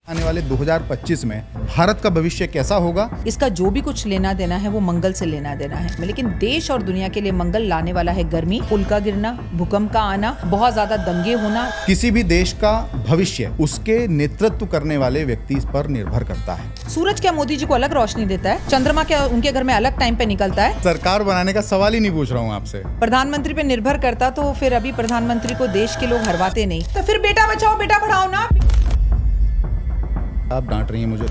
आने वाले 2025 में भारत का भविष्य कैसा होगा? इसका जो भी कुछ लेना देना है वो मंगल से लेना देना है, लेकिन देश और दुनिया के लिए मंगल लाने वाला है गर्मी, पुल का गिरना, भूकंप का आना, बहुत ज्यादा दंगे होना। किसी भी देश का भविष्य उसके नेतृत्व करने वाले व्यक्ति पर निर्भर करता है। सूरज क्या मोदी जी को अलग रोशनी देता है? चंद्रमा क्या उनके घर में अलग टाइम पे निकलता है? सरकार बनाने का सवाल ही नहीं पूछ रहा हूँ आपसे। प्रधानमंत्री पे निर्भर करता तो फिर अभी प्रधानमंत्री को देश के लोग हरवाते नहीं। तो फिर बेटा बचाओ बेटा पढ़ाओ ना। आप डांट रही हैं मुझे।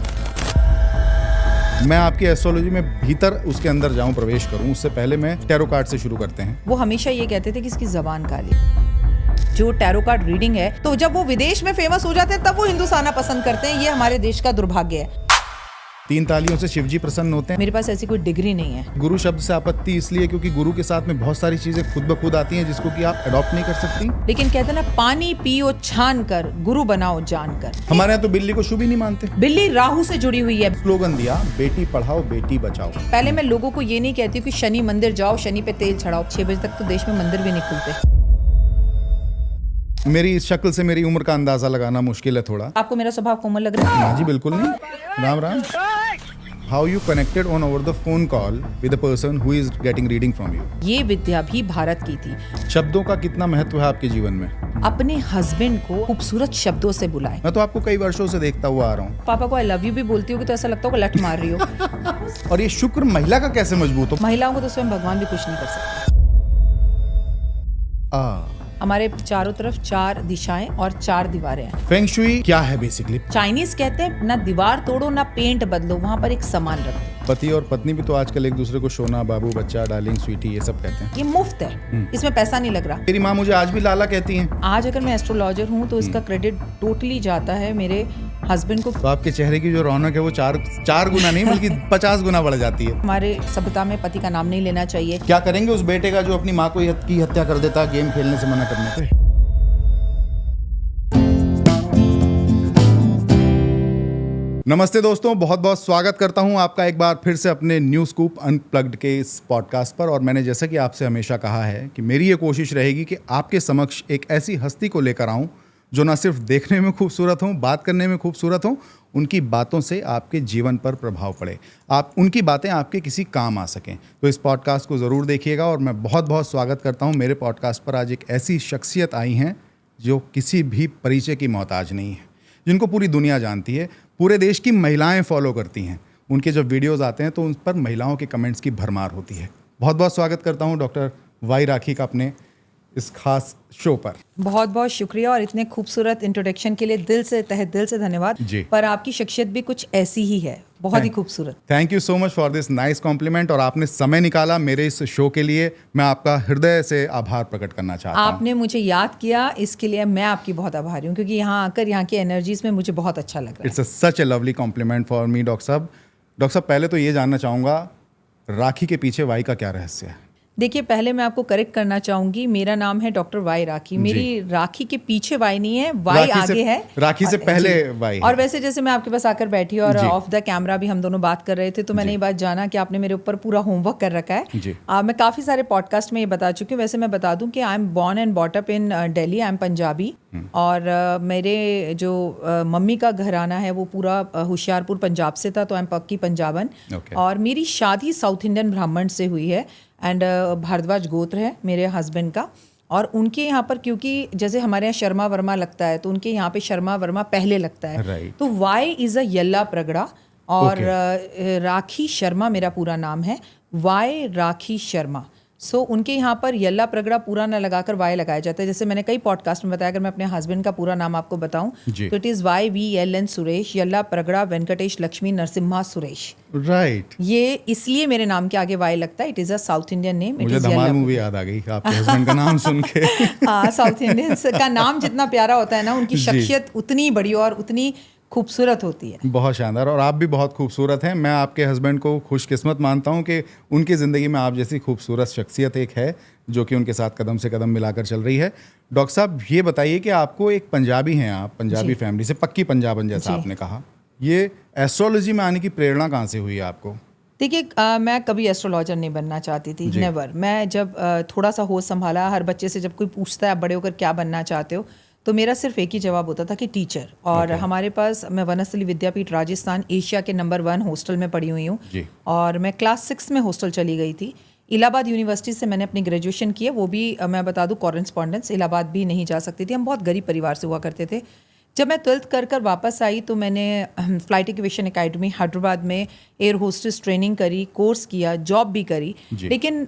मैं आपकी एस्ट्रोलॉजी में भीतर उसके अंदर जाऊं, प्रवेश करूं, उससे पहले मैं टैरो कार्ड से शुरू करते हैं। वो हमेशा ये कहते थे कि इसकी जबान काली। जो टैरो कार्ड रीडिंग है, तो जब वो विदेश में फेमस हो जाते हैं तब वो हिंदुस्तान आना पसंद करते हैं। ये हमारे देश का दुर्भाग्य है। 3 तालियों से शिवजी प्रसन्न होते हैं। मेरे पास ऐसी कोई डिग्री नहीं है। गुरु शब्द से आपत्ति इसलिए क्योंकि गुरु के साथ में बहुत सारी चीजें खुद ब खुद आती हैं जिसको कि आप अडॉप्ट नहीं कर सकती। लेकिन कहते हैं ना, पानी पियो छान कर, गुरु बनाओ जान कर। हमारे यहाँ तो बिल्ली को शुभ ही नहीं मानते। बिल्ली राहु से जुड़ी हुई है। स्लोगन दिया, बेटी पढ़ाओ बेटी बचाओ। पहले मैं लोगों को ये नहीं कहती कि शनि मंदिर जाओ, शनि पे तेल चढ़ाओ। 6 बजे तक तो देश में मंदिर भी नहीं खुलते। मेरी इस शक्ल से मेरी उम्र का अंदाजा लगाना मुश्किल है थोड़ा। आपको मेरा स्वभाव कोमल लग रहा है? हाँ जी, बिल्कुल नहीं। Ram Ram. How you connected on over the phone call with a person who is getting reading from you? ये विद्या भी भारत की थी। शब्दों का कितना महत्व है आपके जीवन में? अपने हस्बैंड को खूबसूरत शब्दों से बुलाएं। मैं तो आपको कई वर्षों से देखता हुआ आ रहा हूँ। पापा को आई लव यू भी बोलती होगी तो ऐसा लगता होगा लठ मार रही हो। और ये शुक्र महिला का कैसे मजबूत हो? महिलाओं को तो स्वयं भगवान भी कुछ नहीं कर सकते। हमारे चारों तरफ 4 दिशाएं और 4 दीवारें हैं। फेंग शुई क्या है बेसिकली? चाइनीज कहते हैं ना दीवार तोड़ो ना पेंट बदलो, वहाँ पर एक सामान रखो। पति और पत्नी भी तो आजकल एक दूसरे को सोना, बाबू, बच्चा, डार्लिंग, स्वीटी ये सब कहते हैं। ये मुफ्त है, इसमें पैसा नहीं लग रहा। मेरी माँ मुझे आज भी लाला कहती हैं। आज अगर मैं एस्ट्रोलॉजर हूँ तो इसका क्रेडिट टोटली जाता है मेरे हस्बैंड को। तो आपके चेहरे की जो रौनक है वो 4 गुना नहीं बल्कि 50 गुना बढ़ जाती है। हमारे सभ्यता में पति का नाम नहीं लेना चाहिए। क्या करेंगे उस बेटे का जो अपनी माँ को की हत्या कर देता गेम खेलने से मना करने पे? नमस्ते दोस्तों, बहुत बहुत स्वागत करता हूं आपका एक बार फिर से अपने न्यू स्कूप अनप्लग्ड के इस पॉडकास्ट पर। और मैंने जैसा कि आपसे हमेशा कहा है कि मेरी ये कोशिश रहेगी कि आपके समक्ष एक ऐसी हस्ती को लेकर आऊं जो ना सिर्फ देखने में खूबसूरत हो, बात करने में खूबसूरत हो, उनकी बातों से आपके जीवन पर प्रभाव पड़े, आप उनकी बातें आपके किसी काम आ सकें। तो इस पॉडकास्ट को ज़रूर देखिएगा। और मैं बहुत बहुत स्वागत करता हूँ, मेरे पॉडकास्ट पर आज एक ऐसी शख्सियत आई हैं जो किसी भी परिचय की मोहताज नहीं है, जिनको पूरी दुनिया जानती है, पूरे देश की महिलाएं फॉलो करती हैं। उनके जब वीडियोस आते हैं तो उन पर महिलाओं के कमेंट्स की भरमार होती है। बहुत बहुत स्वागत करता हूं डॉक्टर वाई राखी का अपने इस खास शो पर। बहुत बहुत शुक्रिया और इतने खूबसूरत इंट्रोडक्शन के लिए दिल से, तहे दिल से धन्यवाद जी। पर आपकी शख्सियत भी कुछ ऐसी ही है, बहुत ही खूबसूरत। Thank you so much for this nice compliment. और आपने समय निकाला मेरे इस शो के लिए, मैं आपका हृदय से आभार प्रकट करना चाहता हूँ। आपने मुझे याद किया, इसके लिए मैं आपकी बहुत आभारी हूँ, क्योंकि यहाँ आकर यहाँ की एनर्जीज में मुझे बहुत अच्छा लग रहा है। It's such A lovely complement for me doctor साहब। डॉक्टर साहब, पहले तो ये जानना चाहूँगा, राखी के पीछे वाई का क्या रहस्य है? देखिए, पहले मैं आपको करेक्ट करना चाहूंगी, मेरा नाम है डॉक्टर वाई राखी। मेरी राखी के पीछे वाई नहीं है, वाई आगे है। राखी से पहले वाई है। और वैसे जैसे मैं आपके पास आकर बैठी और ऑफ द कैमरा भी हम दोनों बात कर रहे थे तो मैंने ये बात जाना कि आपने मेरे ऊपर पूरा होमवर्क कर रखा है। मैं काफी सारे पॉडकास्ट में ये बता चुकी हूँ। वैसे मैं बता दूं कि I am born and bought up in Delhi, I am Punjabi. और मेरे जो मम्मी का घराना है वो पूरा होशियारपुर पंजाब से था, तो आई एम पक्की पंजाबन। और मेरी शादी साउथ इंडियन ब्राह्मण से हुई है एंड भारद्वाज गोत्र है मेरे हस्बैंड का। और उनके यहाँ पर, क्योंकि जैसे हमारे यहाँ शर्मा वर्मा लगता है तो उनके यहाँ पे शर्मा वर्मा पहले लगता है। तो वाई इज़ अ यल्ला प्रगड़ा और राखी शर्मा मेरा पूरा नाम है, वाई राखी शर्मा। सो उनके यहाँ पर यल्ला प्रगड़ा पूरा ना लगाकर वाई लगाया जाता है। जैसे मैंने कई पॉडकास्ट में बताया, अगर मैं अपने हस्बैंड का पूरा नाम आपको बताऊं तो it is YVLN Suresh, Yalla Pragada Venkatesh Lakshmi Narasimha Suresh. Right. ये इसलिए मेरे नाम के आगे वाई लगता है। It is a south Indian name. मुझे धमाल मूवी याद आ गई आपके हस्बैंड का नाम सुन के। हाँ, साउथ इंडियंस का नाम जितना प्यारा होता है ना, उनकी शख्सियत उतनी बड़ी और उतनी खूबसूरत होती है। बहुत शानदार। और आप भी बहुत खूबसूरत हैं। मैं आपके हस्बैंड को खुशकिस्मत मानता हूं कि उनकी ज़िंदगी में आप जैसी खूबसूरत शख्सियत एक है जो कि उनके साथ कदम से कदम मिलाकर चल रही है। डॉक्टर साहब, ये बताइए कि आपको एक पंजाबी हैं, आप पंजाबी फैमिली से, पक्की पंजाबन जैसा आपने कहा, ये एस्ट्रोलॉजी में आने की प्रेरणा कहाँ से हुई आपको? देखिए, मैं कभी एस्ट्रोलॉजर नहीं बनना चाहती थी, नेवर। मैं जब थोड़ा सा होश संभाला, हर बच्चे से जब कोई पूछता है आप बड़े होकर क्या बनना चाहते हो, तो मेरा सिर्फ एक ही जवाब होता था कि टीचर। और हमारे पास, मैं वनस्थली विद्यापीठ राजस्थान एशिया के नंबर 1 हॉस्टल में पढ़ी हुई हूँ, और मैं क्लास 6 में हॉस्टल चली गई थी। इलाहाबाद यूनिवर्सिटी से मैंने अपनी ग्रेजुएशन की है, वो भी मैं बता दूं कॉरेस्पॉन्डेंस, इलाहाबाद भी नहीं जा सकती थी, हम बहुत गरीब परिवार से हुआ करते थे। जब मैं 12th कर वापस आई तो मैंने फ्लाइट एविएशन एकेडमी हैदराबाद में एयर होस्टेस ट्रेनिंग करी, कोर्स किया, जॉब भी करी, लेकिन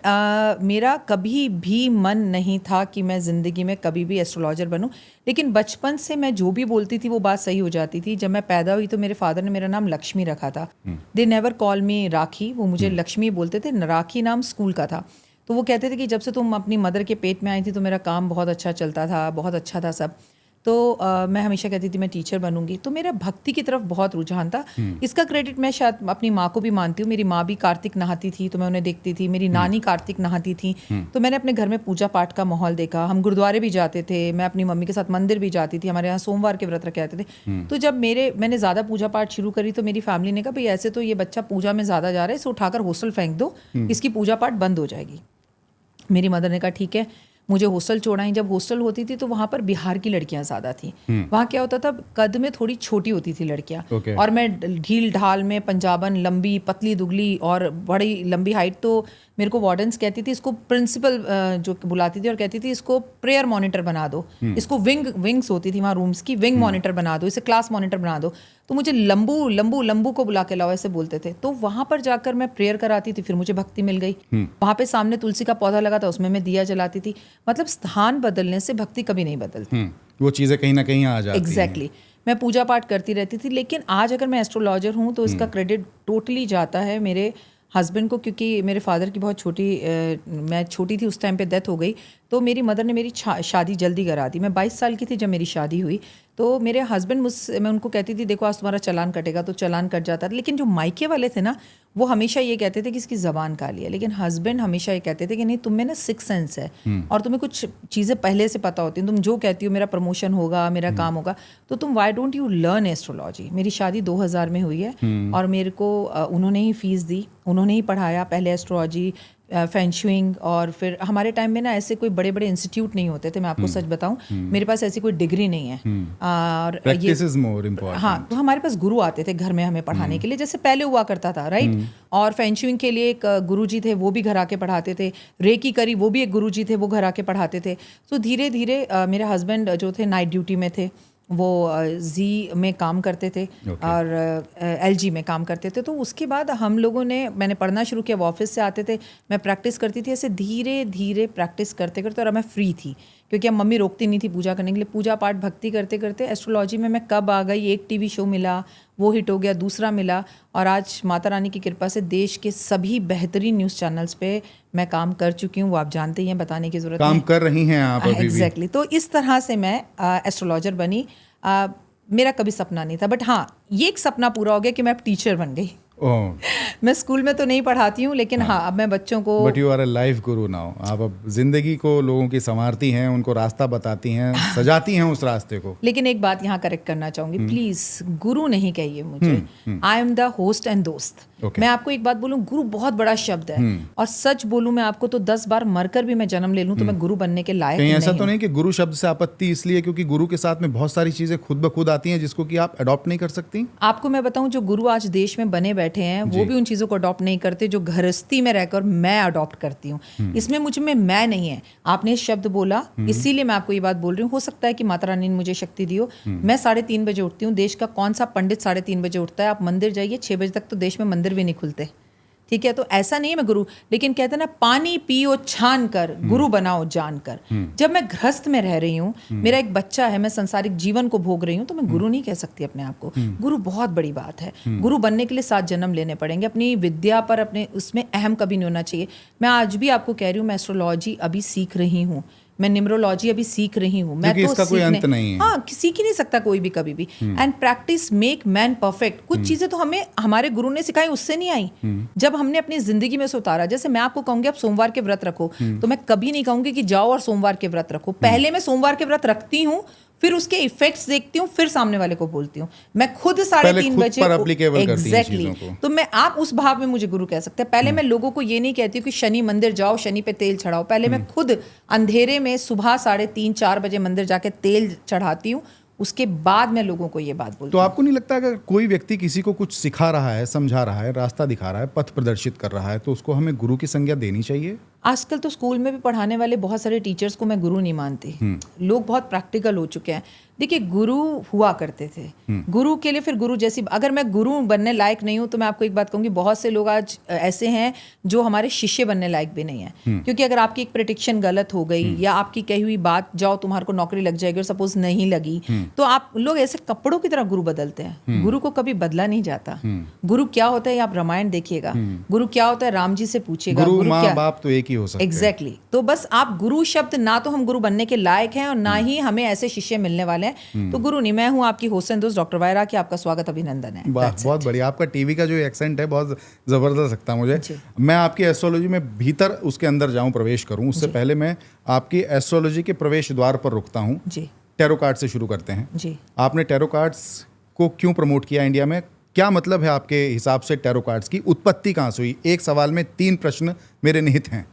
मेरा कभी भी मन नहीं था कि मैं ज़िंदगी में कभी भी एस्ट्रोलॉजर बनूं। लेकिन बचपन से मैं जो भी बोलती थी वो बात सही हो जाती थी। जब मैं पैदा हुई तो मेरे फादर ने मेरा नाम लक्ष्मी रखा था। दे नेवर कॉल मी राखी, वो मुझे लक्ष्मी बोलते थे। राखी नाम स्कूल का था। तो वो कहते थे कि जब से तुम अपनी मदर के पेट में आई थी तो मेरा काम बहुत अच्छा चलता था, बहुत अच्छा था सब। तो मैं हमेशा कहती थी मैं टीचर बनूंगी। तो मेरा भक्ति की तरफ बहुत रुझान था। इसका क्रेडिट मैं शायद अपनी माँ को भी मानती हूँ। मेरी माँ भी कार्तिक नहाती थी तो मैं उन्हें देखती थी, मेरी नानी कार्तिक नहाती थी, तो मैंने अपने घर में पूजा पाठ का माहौल देखा। हम गुरुद्वारे भी जाते थे, मैं अपनी मम्मी के साथ मंदिर भी जाती थी, हमारे यहाँ सोमवार के व्रत रखे जाते थे। तो जब मैंने ज़्यादा पूजा पाठ शुरू करी तो मेरी फैमिली ने कहा भाई ऐसे तो ये बच्चा पूजा में ज़्यादा जा रहा है, इसे उठाकर हॉस्टल फेंक दो, इसकी पूजा पाठ बंद हो जाएगी। मेरी मदर ने कहा ठीक है, मुझे हॉस्टल छोड़ाई। जब हॉस्टल होती थी तो वहाँ पर बिहार की लड़कियाँ ज़्यादा थी। वहाँ क्या होता था, कद में थोड़ी छोटी होती थी लड़कियाँ, और मैं ढील ढाल में पंजाबन, लंबी पतली दुगली और बड़ी लंबी हाइट। तो मेरे को वार्डन्स कहती थी, इसको प्रिंसिपल जो बुलाती थी और कहती थी इसको प्रेयर मॉनिटर बना दो, इसको विंग्स होती थी वहाँ रूम्स की, विंग मॉनिटर बना दो, इसे क्लास मॉनिटर बना दो। तो मुझे लंबू को बुला के लाओ ऐसे बोलते थे। तो वहाँ पर जाकर मैं प्रेयर कराती थी, फिर मुझे भक्ति मिल गई। वहाँ पे सामने तुलसी का पौधा लगा था, उसमें मैं दिया जलाती थी। मतलब स्थान बदलने से भक्ति कभी नहीं बदलती, वो चीज़ें कहीं ना कहीं आ जाती हैं। एग्जैक्टली। मैं पूजा पाठ करती रहती थी, लेकिन आज अगर मैं एस्ट्रोलॉजर हूँ तो इसका क्रेडिट टोटली जाता है मेरे हस्बैंड को, क्योंकि मेरे फादर की बहुत मैं छोटी थी उस टाइम पे डेथ हो गई। तो मेरी मदर ने मेरी शादी जल्दी करा दी। मैं 22 साल की थी जब मेरी शादी हुई। तो मेरे हस्बैंड मैं उनको कहती थी देखो आज तुम्हारा चालान कटेगा, तो चालान कट जाता था। लेकिन जो मायके वाले थे ना, वो हमेशा ये कहते थे कि इसकी ज़बान काली है। लेकिन हस्बैंड हमेशा ये कहते थे कि नहीं, तुम में ना सिक्स सेंस है और तुम्हें कुछ चीज़ें पहले से पता होती हैं। तुम जो कहती हो मेरा प्रमोशन होगा, मेरा काम होगा, तो तुम why don't you learn astrology. मेरी शादी 2000 में हुई है और मेरे को उन्होंने ही फीस दी, उन्होंने ही पढ़ाया पहले एस्ट्रोलॉजी, फेंगशुइंग। और फिर हमारे टाइम में ना ऐसे कोई बड़े बड़े इंस्टीट्यूट नहीं होते थे, मैं आपको सच बताऊं। मेरे पास ऐसी कोई डिग्री नहीं है। और प्रैक्टिस इज मोर इम्पोर्टेंट। हाँ, तो हमारे पास गुरु आते थे घर में हमें पढ़ाने के लिए, जैसे पहले हुआ करता था, राइट। और फेंगशुइंग के लिए एक गुरुजी थे, वो भी घर आके पढ़ाते थे। रेकी करी, वो भी एक गुरुजी थे, वो घर आके पढ़ाते थे। तो धीरे धीरे मेरे हस्बैंड जो थे नाइट ड्यूटी में थे, वो जी में काम करते थे और LG में काम करते थे। तो उसके बाद हम लोगों ने, मैंने पढ़ना शुरू किया, वो ऑफिस से आते थे, मैं प्रैक्टिस करती थी। ऐसे धीरे धीरे प्रैक्टिस करते करते, और मैं फ्री थी क्योंकि अब मम्मी रोकती नहीं थी पूजा करने के लिए। पूजा पाठ भक्ति करते करते एस्ट्रोलॉजी में मैं कब आ गई। एक टीवी शो मिला, वो हिट हो गया, दूसरा मिला, और आज माता रानी की कृपा से देश के सभी बेहतरीन न्यूज़ चैनल्स पे मैं काम कर चुकी हूँ। वो आप जानते ही हैं, बताने की जरूरत काम कर रही हैं आप अभी भी। एग्जैक्टली। तो इस तरह से मैं एस्ट्रोलॉजर बनी। मेरा कभी सपना नहीं था, बट हाँ, ये एक सपना पूरा हो गया कि मैं अब टीचर बन गई। मैं स्कूल में तो नहीं पढ़ाती हूँ, लेकिन हाँ, अब मैं बच्चों को। But you are a life guru now. आप अब जिंदगी को लोगों की संवारती हैं, उनको रास्ता बताती हैं, सजाती हैं उस रास्ते को। लेकिन एक बात यहाँ करेक्ट करना चाहूंगी, प्लीज गुरु नहीं कहिए मुझे। I am the host and दोस्त। मैं आपको एक बात बोलूं, गुरु बहुत बड़ा शब्द है, और सच बोलूं मैं आपको तो 10 बार मरकर भी मैं जन्म ले लूं तो मैं गुरु बनने के लायक नहीं। ऐसा नहीं तो नहीं कि गुरु शब्द से आपत्ति इसलिए क्योंकि गुरु के साथ में बहुत सारी चीजें खुद ब खुद आती हैं जिसको कि आप अडॉप्ट नहीं कर सकती। आपको मैं बताऊं, जो गुरु आज देश में बने बैठे हैं वो भी उन चीज़ों को अडॉप्ट नहीं करते जो गृहस्थी में रहकर मैं अडॉप्ट करती हूँ। इसमें मुझ में मैं नहीं है। आपने शब्द बोला, इसीलिए मैं आपको ये बात बोल रही हूँ। हो सकता है कि माता रानी ने मुझे शक्ति दी हो। मैं 3:30 बजे उठती हूँ। देश का कौन सा पंडित 3:30 बजे उठता है? आप मंदिर जाइए, 6 बजे तक तो देश में मंदिर भी नहीं खुलते, ठीक है। तो ऐसा नहीं है मैं गुरु, लेकिन कहते हैं ना, पानी पियो छान कर, गुरु बनाओ जान कर। जब मैं गृहस्थ में रह रही हूँ, मेरा एक बच्चा है, मैं संसारिक जीवन को भोग रही हूँ, तो मैं गुरु नहीं कह सकती अपने आप को। गुरु बहुत बड़ी बात है। गुरु बनने के लिए 7 जन्म लेने पड़ेंगे। अपनी विद्या पर, अपने उसमें अहम कभी नहीं होना चाहिए। मैं आज भी आपको कह रही हूँ, मैं एस्ट्रोलॉजी अभी सीख रही हूँ, मैं न्यूमरोलॉजी अभी सीख रही हूँ। मैं तो इसका कोई अंत नहीं है। हाँ, सीख ही नहीं सकता कोई भी कभी भी। And practice make man perfect. कुछ चीजें तो हमें हमारे गुरु ने सिखाई, उससे नहीं आई। जब हमने अपनी जिंदगी में से उतारा, जैसे मैं आपको कहूंगी आप सोमवार के व्रत रखो, तो मैं कभी नहीं कहूंगी कि जाओ और सोमवार के व्रत रखो। पहले मैं सोमवार के व्रत रखती हूँ, फिर उसके इफेक्ट्स देखती हूँ, फिर सामने वाले को बोलती हूँ। मैं खुद 3:30 बजे एग्जैक्टली तो मैं आप उस भाव में मुझे गुरु कह सकते हैं। पहले मैं लोगों को ये नहीं कहती हूँ कि शनि मंदिर जाओ, शनि पे तेल चढ़ाओ। पहले मैं खुद अंधेरे में सुबह 3:30-4 बजे मंदिर जाके तेल चढ़ाती हूँ, उसके बाद मैं लोगों को ये बात बोलती हूँ। तो आपको नहीं लगता अगर कोई व्यक्ति किसी को कुछ सिखा रहा है, समझा रहा है, रास्ता दिखा रहा है, पथ प्रदर्शित कर रहा है, तो उसको हमें गुरु की संज्ञा देनी चाहिए? आजकल तो स्कूल में भी पढ़ाने वाले बहुत सारे टीचर्स को मैं गुरु नहीं मानती। लोग बहुत प्रैक्टिकल हो चुके हैं। देखिए, गुरु हुआ करते थे, गुरु के लिए फिर गुरु जैसी, अगर मैं गुरु बनने लायक नहीं हूं तो मैं आपको एक बात कहूंगी, बहुत से लोग आज ऐसे हैं जो हमारे शिष्य बनने लायक भी नहीं है। क्योंकि अगर आपकी एक प्रेडिक्शन गलत हो गई या आपकी कही हुई बात जाओ तुम्हारे को नौकरी लग जाएगी और सपोज नहीं लगी, तो आप लोग ऐसे कपड़ों की तरह गुरु बदलते हैं। गुरु को कभी बदला नहीं जाता। गुरु क्या होता है, आप रामायण देखिएगा, गुरु क्या होता है राम जी से पूछिएगा। गुरु माँ बाप तो एक ही हो सकते हैं। एग्जैक्टली। तो बस आप गुरु शब्द, ना तो हम गुरु बनने के लायक हैं और ना ही हमें ऐसे शिष्य मिलने वाले हैं। तो गुरु नहीं, मैं हूं आपकी होस्ट दोस्त डॉक्टर वायरा की, आपका स्वागत, अभिनंदन है। बहुत बढ़िया। आपका टीवी का जो एक्सेंट है बहुत जबरदस्त लगता है मुझे। मैं आपकी एस्ट्रोलॉजी में भीतर उसके अंदर जाऊं, प्रवेश करूं, उससे पहले मैं आपकी एस्ट्रोलॉजी के प्रवेश द्वार पर रुकता हूं। टैरो कार्ड से शुरू करते हैं जी। आपने टैरो कार्ड्स को क्यों प्रमोट किया इंडिया में? क्या मतलब है आपके हिसाब से टैरो कार्ड्स की? उत्पत्ति कहाँ से हुई? एक सवाल में 3 प्रश्न मेरे निहित हैं।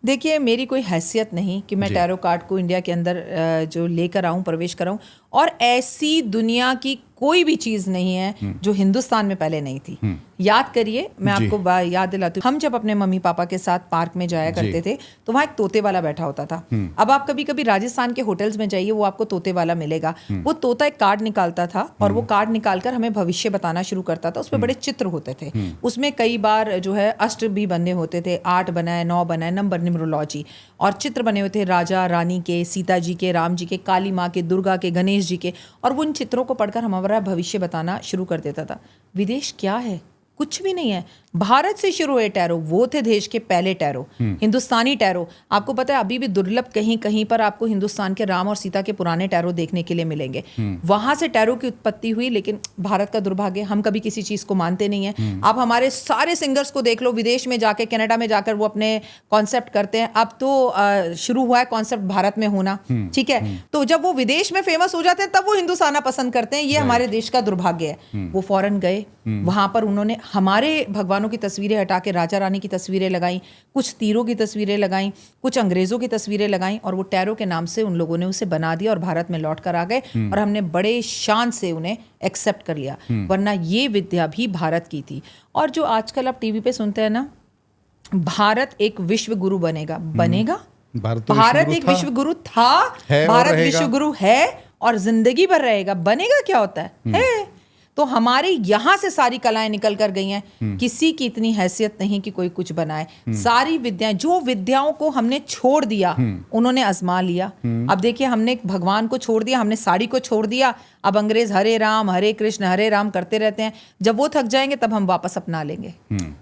देखिए, मेरी कोई हैसियत नहीं कि मैं टैरो कार्ड को इंडिया के अंदर जो लेकर आऊं, प्रवेश कराऊं, और ऐसी दुनिया की कोई भी चीज़ नहीं है जो हिंदुस्तान में पहले नहीं थी। याद करिए, मैं आपको याद दिलाती हूँ, हम जब अपने मम्मी पापा के साथ पार्क में जाया करते थे तो वहाँ एक तोते वाला बैठा होता था। अब आप कभी कभी राजस्थान के होटल्स में जाइए, वो आपको तोते वाला मिलेगा। वो तोता एक कार्ड निकालता था और वो कार्ड निकालकर हमें भविष्य बताना शुरू करता था। उसमें बड़े चित्र होते थे, उसमें कई बार जो है अष्ट भी बने होते थे, 8 बनाए, 9 बनाए, नंबर न्यूमरोलॉजी, और चित्र बने हुए थे राजा रानी के, सीता जी के, राम जी के, काली माँ के, दुर्गा के, गणेश जी के, और वो उन चित्रों को पढ़कर हमारा भविष्य बताना शुरू कर देता था। विदेश क्या है? कुछ भी नहीं है। भारत से शुरू हुए टैरो, वो थे देश के पहले टैरो, हिंदुस्तानी टैरो। आपको पता है अभी भी दुर्लभ कहीं कहीं पर आपको हिंदुस्तान के राम और सीता के पुराने टैरो देखने के लिए मिलेंगे। वहां से टैरो की उत्पत्ति हुई। लेकिन भारत का दुर्भाग्य, हम कभी किसी चीज को मानते नहीं है। आप हमारे सारे सिंगर्स को देख लो, विदेश में जाके, कनाडा में जाकर वो अपने कॉन्सेप्ट करते हैं। अब तो शुरू हुआ है कॉन्सेप्ट भारत में होना, ठीक है। तो जब वो विदेश में फेमस हो जाते हैं तब वो हिंदुस्तान आना पसंद करते हैं। ये हमारे देश का दुर्भाग्य है। वो फॉरेन गए, वहां पर उन्होंने हमारे भगवानों की तस्वीरें हटा के राजा रानी की तस्वीरें लगाई, कुछ तीरों की तस्वीरें लगाई, कुछ अंग्रेजों की तस्वीरें लगाई, और वो टैरो के नाम से उन लोगों ने उसे बना दिया और भारत में लौट कर आ गए। और हमने बड़े शान से उन्हें एक्सेप्ट कर लिया, वरना ये विद्या भी भारत की थी। और जो आजकल आप टीवी पे सुनते हैं ना, भारत एक विश्व गुरु बनेगा, बनेगा? भारत एक विश्व गुरु था, भारत विश्व गुरु है और जिंदगी भर रहेगा। बनेगा क्या होता है? तो हमारे यहां से सारी कलाएं निकल कर गई हैं। किसी की इतनी हैसियत नहीं कि कोई कुछ बनाए। सारी विद्याएं, जो विद्याओं को हमने छोड़ दिया उन्होंने आजमा लिया। अब देखिए, हमने भगवान को छोड़ दिया, हमने साड़ी को छोड़ दिया। अब अंग्रेज हरे राम हरे कृष्ण हरे राम करते रहते हैं। जब वो थक जाएंगे तब हम वापस अपना लेंगे।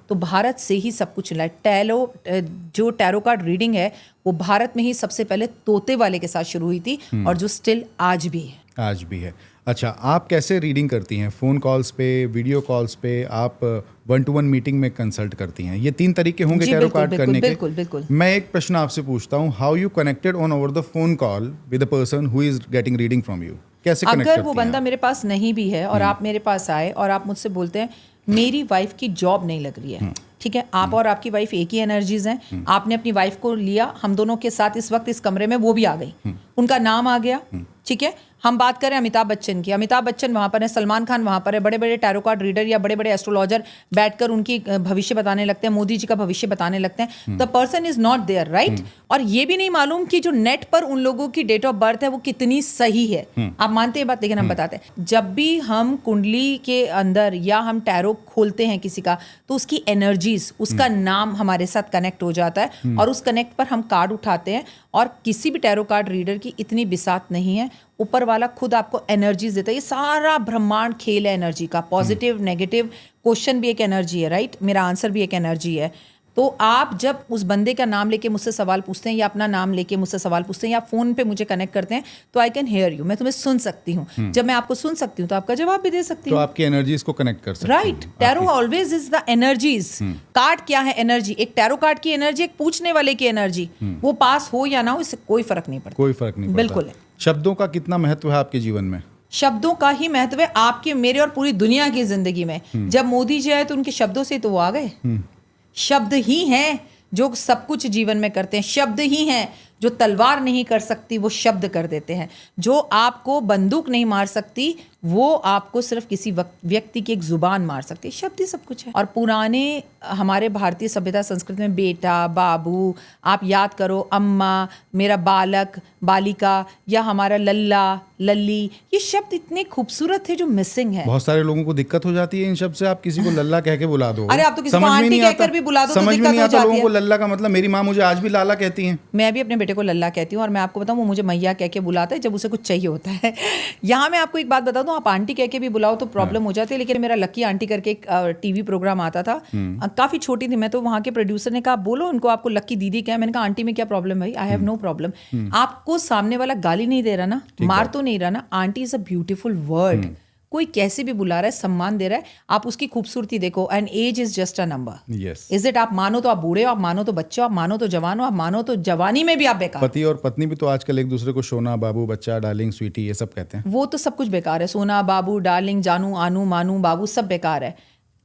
तो भारत से ही सब कुछ मिला है। जो टैरो कार्ड रीडिंग है वो भारत में ही सबसे पहले तोते वाले के साथ शुरू हुई थी, और जो स्टिल आज भी है। आज भी है। अच्छा, आप कैसे रीडिंग करती हैं? फ़ोन कॉल्स पे, वीडियो कॉल्स पे, आप 1-to-1 मीटिंग में कंसल्ट करती हैं? ये 3 तरीके होंगे टैरो कार्ड करने के। बिल्कुल। मैं एक प्रश्न आपसे पूछता हूँ, how you connected on over the phone call with the person who is getting reading from you? कैसे कनेक्ट करती हैं? अगर वो बंदा मेरे पास नहीं भी है और आप मेरे पास आए और आप मुझसे बोलते हैं मेरी वाइफ की जॉब नहीं लग रही है, ठीक है, आप और आपकी वाइफ एक ही एनर्जीज हैं, आपने अपनी वाइफ को लिया, हम दोनों के साथ इस वक्त इस कमरे में वो भी आ गई, उनका नाम आ गया, ठीक है। हम बात करें अमिताभ बच्चन की, अमिताभ बच्चन वहाँ पर है, सलमान खान वहाँ पर है, बड़े बड़े टैरो कार्ड रीडर या बड़े बड़े एस्ट्रोलॉजर बैठकर उनकी भविष्य बताने लगते हैं, मोदी जी का भविष्य बताने लगते हैं। The person is not there, right. और ये भी नहीं मालूम कि जो नेट पर उन लोगों की डेट ऑफ बर्थ है वो कितनी सही है। आप मानते हैं बात? लेकिन हम बताते हैं, जब भी हम कुंडली के अंदर या हम टैरो खोलते हैं किसी का, तो उसकी एनर्जीज, उसका नाम हमारे साथ कनेक्ट हो जाता है, और उस कनेक्ट पर हम कार्ड उठाते हैं। और किसी भी टैरो कार्ड रीडर की इतनी बिसात नहीं है, ऊपर वाला खुद आपको एनर्जीज देता है। ये सारा ब्रह्मांड खेल है एनर्जी का, पॉजिटिव नेगेटिव। क्वेश्चन भी एक एनर्जी है, राइट, मेरा आंसर भी एक एनर्जी है। तो आप जब उस बंदे का नाम लेके मुझसे सवाल पूछते हैं या अपना नाम लेके मुझसे सवाल पूछते हैं या फोन पे मुझे कनेक्ट करते हैं, तो आई कैन हियर यू, मैं तुम्हें सुन सकती हूँ। जब मैं आपको सुन सकती हूँ तो आपका जवाब भी दे सकती हूँ। तो आपकी एनर्जीज को कनेक्ट कर सकते हैं, right. Tarot always is the energies. Card क्या है? एनर्जी। एक टैरो कार्ड की एनर्जी, एक पूछने वाले की एनर्जी, वो पास हो या ना हो, इससे कोई फर्क नहीं पड़ता। कोई फर्क नहीं पड़ता। बिल्कुल है। शब्दों का कितना महत्व है आपके जीवन में? शब्दों का ही महत्व है आपके, मेरे और पूरी दुनिया की जिंदगी में। जब मोदी जी आए तो उनके शब्दों से तो वो आ गए। शब्द ही हैं जो सब कुछ जीवन में करते हैं। शब्द ही हैं जो तलवार नहीं कर सकती, वो शब्द कर देते हैं। जो आपको बंदूक नहीं मार सकती, वो आपको सिर्फ किसी व्यक्ति की एक जुबान मार सकती है। शब्द ही सब कुछ है। और पुराने हमारे भारतीय सभ्यता संस्कृति में बेटा, बाबू, आप याद करो, अम्मा, मेरा बालक, बालिका, या हमारा लल्ला, लल्ली, ये शब्द इतने खूबसूरत थे जो मिसिंग है। बहुत सारे लोगों को दिक्कत हो जाती है इन शब्द से। आप किसी को लल्ला कह के बुला दो, अरे आप तो किसी को आंटी कहकर भी बुला दो तो समझ में दिक्कत नहीं हो आता जाती लोगों है। को लल्ला का मतलब। मेरी माँ मुझे आज भी लाला कहती हैं। मैं भी अपने बेटे को लल्ला कहती हूँ, और मैं आपको बताऊँ वो मुझे मैया कह के बुलाता है जब उसे कुछ चाहिए होता है। यहाँ मैं आपको एक बात बता दूँ, आप आंटी कह के भी बुलाओ तो प्रॉब्लम हो जाती है। लेकिन मेरा लकी आंटी करके एक टीवी प्रोग्राम आता था, काफी छोटी थी मैं, तो वहाँ के प्रोड्यूसर ने कहा बोलो उनको आपको लक्की दीदी क्या है। मैंने कहा आंटी में क्या प्रॉब्लम भाई, आई हैव नो प्रॉब्लम। आपको सामने वाला गाली नहीं दे रहा ना, मार तो नहीं रहा ना, aunty is a beautiful word. कोई कैसे भी बुला रहा है, सम्मान दे रहा है, आप उसकी खूबसूरती देखो। And age is just a number. Yes. Is it? आप मानो तो आप बूढ़े हो, आप मानो तो बच्चे हो, आप मानो तो जवान हो, आप मानो तो जवानी में भी आप बेकार। पति और पत्नी भी तो आजकल एक दूसरे को सोना, बाबू, बच्चा, डार्लिंग, स्वीटी ये सब कहते हैं। वो तो सब कुछ बेकार है। सोना, बाबू, डार्लिंग, जानू, आनू, मानू, बाबू, सब बेकार है।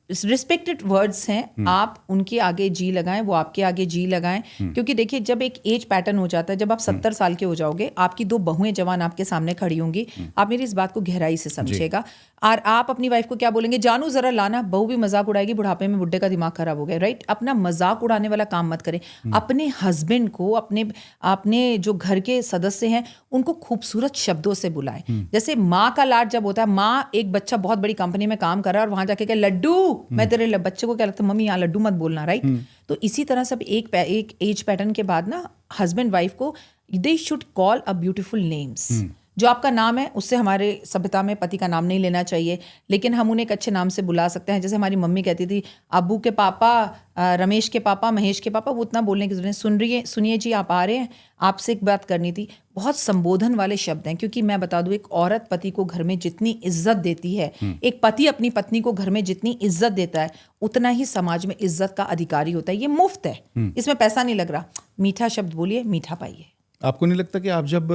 रिस्पेक्टेड वर्ड्स हैं, आप उनके आगे जी लगाएं, वो आपके आगे जी लगाएं। क्योंकि देखिए जब एक एज पैटर्न हो जाता है, जब आप 70 साल के हो जाओगे, आपकी 2 बहुएं जवान आपके सामने खड़ी होंगी, आप मेरी इस बात को गहराई से समझिएगा। और आप अपनी वाइफ को क्या बोलेंगे, जानू जरा लाना, बहू भी मजाक उड़ाएगी, बुढ़ापे में बुढ़े का दिमाग खराब हो गया, राइट? अपना मजाक उड़ाने वाला काम मत करें। अपने हस्बैंड को, अपने जो घर के सदस्य हैं उनको खूबसूरत शब्दों से बुलाएं। जैसे माँ का लाड जब होता है, माँ, एक बच्चा बहुत बड़ी कंपनी में काम कर रहा है और वहां जाके क्या, लड्डू, मैं तेरे बच्चे को क्या लगता है, मम्मी यहाँ लड्डू मत बोलना, राइट? तो इसी तरह सब एक एज पैटर्न के बाद ना हस्बैंड वाइफ को they should call a beautiful names. जो आपका नाम है उससे हमारे सभ्यता में पति का नाम नहीं लेना चाहिए, लेकिन हम उन्हें एक अच्छे नाम से बुला सकते हैं। जैसे हमारी मम्मी कहती थी, अब्बू के पापा, रमेश के पापा, महेश के पापा, वो उतना बोलने की जरूरत नहीं। सुनिए जी आप आ रहे हैं, आपसे एक बात करनी थी। बहुत संबोधन वाले शब्द हैं, क्योंकि मैं बता दूं, एक औरत पति को घर में जितनी इज्जत देती है, एक पति अपनी पत्नी को घर में जितनी इज्जत देता है, उतना ही समाज में इज्जत का अधिकारी होता है। ये मुफ्त है, इसमें पैसा नहीं लग रहा। मीठा शब्द बोलिए, मीठा पाइए। आपको नहीं लगता कि आप जब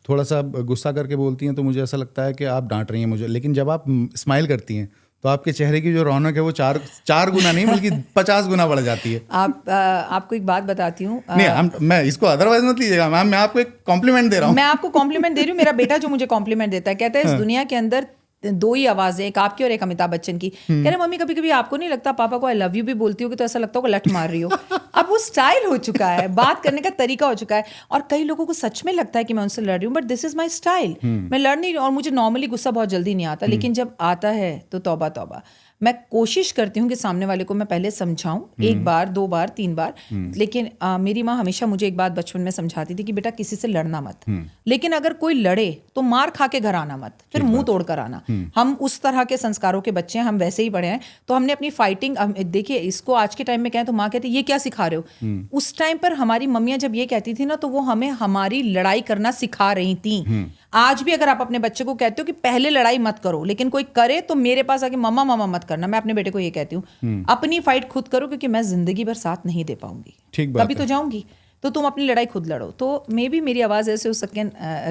थोड़ा सा गुस्सा करके बोलती हैं तो मुझे ऐसा लगता है कि आप डांट रही हैं मुझे, लेकिन जब आप स्माइल करती हैं तो आपके चेहरे की जो रौनक है वो चार गुना नहीं बल्कि 50 गुना बढ़ जाती है। आपको एक बात बताती हूँ। नहीं, मैं इसको अदरवाइज मत लीजिएगा मैम, मैं आपको एक कॉम्प्लीमेंट दे रहा हूँ। मैं आपको कॉम्प्लीमेंट दे रही हूँ। मेरा बेटा जो मुझे कॉम्प्लीमेंट देता है, कहता है इस दुनिया के अंदर 2 ही आवाजें, एक आपकी और एक अमिताभ बच्चन की। कह रहे मम्मी कभी कभी आपको नहीं लगता पापा को आई लव यू भी बोलती होगी तो ऐसा लगता होगा लठ मार रही हो। अब वो स्टाइल हो चुका है, बात करने का तरीका हो चुका है। और कई लोगों को सच में लगता है कि मैं उनसे लड़ रही हूँ, but this is my style. मैं लड़ नहीं, और मुझे नॉर्मली गुस्सा बहुत जल्दी नहीं आता, लेकिन जब आता है तो तौबा तौबा। मैं कोशिश करती हूँ कि सामने वाले को मैं पहले समझाऊं, 1 बार 2 बार 3 बार। लेकिन मेरी माँ हमेशा मुझे एक बात बचपन में समझाती थी कि बेटा किसी से लड़ना मत, लेकिन अगर कोई लड़े तो मार खा के घर आना मत, फिर मुंह तोड़ कर आना। हम उस तरह के संस्कारों के बच्चे हैं, हम वैसे ही बड़े हैं। तो हमने अपनी फाइटिंग, देखिए इसको आज के टाइम में कहें तो माँ कहती ये क्या सिखा रहे हो। उस टाइम पर हमारी मम्मियाँ जब ये कहती थी ना, तो वो हमें हमारी लड़ाई करना सिखा रही थी। आज भी अगर आप अपने बच्चे को कहते हो कि पहले लड़ाई मत करो, लेकिन कोई करे तो मेरे पास आके मम्मा मम्मा मत करना, मैं अपने बेटे को ये कहती हूँ अपनी फाइट खुद करो, क्योंकि मैं जिंदगी भर साथ नहीं दे पाऊंगी, ठीक बात कभी तो जाऊंगी, तो तुम अपनी लड़ाई खुद लड़ो। तो मे बी मेरी आवाज ऐसे हो सके,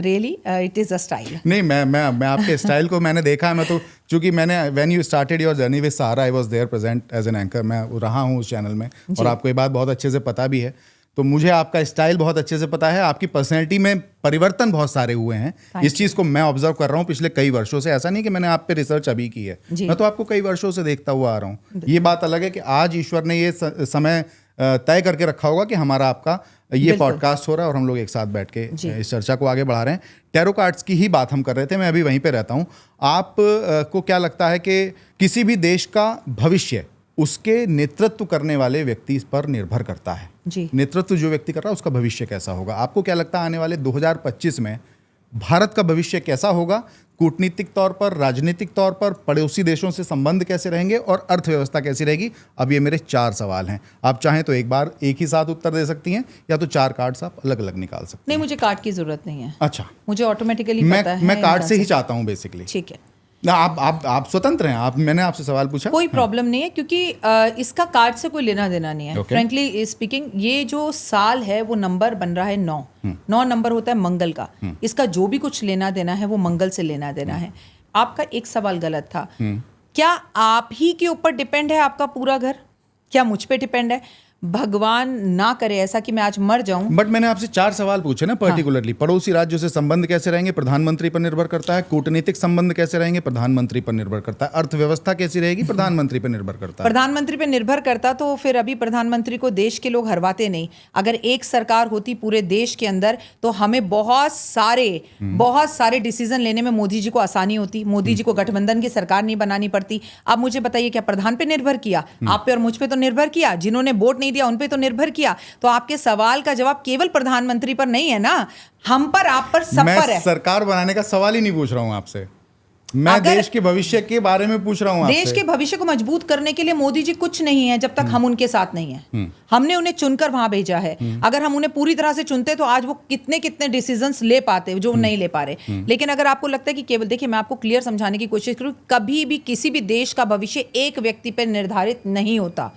really it is a style. नहीं, मैं आपके स्टाइल को मैंने देखा है। मैं तो चूंकि मैंने when you started your journey with Sahara, I was there present as an anchor. मैं रहा हूँ उस चैनल में, और आपको ये बात बहुत अच्छे से पता भी है। तो मुझे आपका स्टाइल बहुत अच्छे से पता है। आपकी पर्सनैलिटी में परिवर्तन बहुत सारे हुए हैं। इस चीज़ को मैं ऑब्जर्व कर रहा हूँ पिछले कई वर्षों से। ऐसा नहीं कि मैंने आप पे रिसर्च अभी की है, मैं तो आपको कई वर्षों से देखता हुआ आ रहा हूँ। ये बात अलग है कि आज ईश्वर ने ये समय तय करके रखा होगा कि हमारा आपका ये पॉडकास्ट हो रहा है और हम लोग एक साथ बैठ के इस चर्चा को आगे बढ़ा रहे हैं। टैरो कार्ड्स की ही बात हम कर रहे थे, मैं अभी वहीं पे रहता हूँ। आप को क्या लगता है कि किसी भी देश का भविष्य उसके नेतृत्व करने वाले व्यक्ति पर निर्भर करता है? जी। नेतृत्व जो व्यक्ति कर रहा है उसका भविष्य कैसा होगा? आपको क्या लगता है आने वाले 2025 में भारत का भविष्य कैसा होगा? कूटनीतिक तौर पर, राजनीतिक तौर पर, पड़ोसी देशों से संबंध कैसे रहेंगे और अर्थव्यवस्था कैसी रहेगी? अब ये मेरे 4 सवाल हैं। आप चाहें तो एक बार एक ही साथ उत्तर दे सकती हैं, या तो 4 कार्ड्स आप अलग अलग निकाल सकते हैं। नहीं, मुझे कार्ड की जरूरत नहीं है। अच्छा, मुझे ऑटोमेटिकली पता है। मैं कार्ड से ही चाहता हूँ बेसिकली। ठीक है। ना आप स्वतंत्र हैं, मैंने आपसे सवाल पूछा। कोई प्रॉब्लम नहीं है, क्योंकि इसका कार्ड से कोई लेना देना नहीं है। फ्रेंकली स्पीकिंग, ये जो साल है वो नंबर बन रहा है 9 नंबर होता है मंगल का। इसका जो भी कुछ लेना देना है वो मंगल से लेना देना है। आपका एक सवाल गलत था। क्या आप ही के ऊपर डिपेंड है आपका पूरा घर? क्या मुझ पे डिपेंड है? भगवान ना करे ऐसा कि मैं आज मर जाऊं। बट मैंने आपसे 4 सवाल पूछे ना पर्टिकुलरली। हाँ। पड़ोसी राज्यों से संबंध कैसे रहेंगे, प्रधानमंत्री पर निर्भर करता है। कूटनीतिक संबंध कैसे रहेंगे, प्रधानमंत्री पर निर्भर करता है। अर्थव्यवस्था कैसी रहेगी, प्रधानमंत्री पर निर्भर करता है। प्रधानमंत्री पर निर्भर करता तो फिर अभी प्रधानमंत्री को देश के लोग हरवाते नहीं। अगर एक सरकार होती पूरे देश के अंदर तो हमें बहुत सारे डिसीजन लेने में मोदी जी को आसानी होती। मोदी जी को गठबंधन की सरकार नहीं बनानी पड़ती। अब मुझे बताइए, क्या प्रधान पे निर्भर किया? आप पे और मुझ पे तो निर्भर किया। जिन्होंने वोट नहीं दिया उन पे तो निर्भर किया। तो आपके सवाल का जवाब केवल प्रधानमंत्री पर नहीं है ना, हम पर, आप पर, सब पर है। सरकार बनाने का सवाल ही नहीं पूछ रहा हूं आपसे, मैं देश के भविष्य के बारे में पूछ रहा हूं आपसे। देश के भविष्य को मजबूत करने के लिए मोदी जी कुछ नहीं है जब तक हम उनके साथ नहीं है। हमने उन्हें चुनकर वहां भेजा है। अगर हम उन्हें पूरी तरह से चुनते तो आज वो कितने कितने डिसीजंस ले पाते जो नहीं ले पा रहे। लेकिन अगर आपको लगता है कि केवल, देखिए मैं आपको क्लियर समझाने की कोशिश करूं, कभी भी किसी भी देश का भविष्य एक व्यक्ति पर निर्धारित नहीं होता।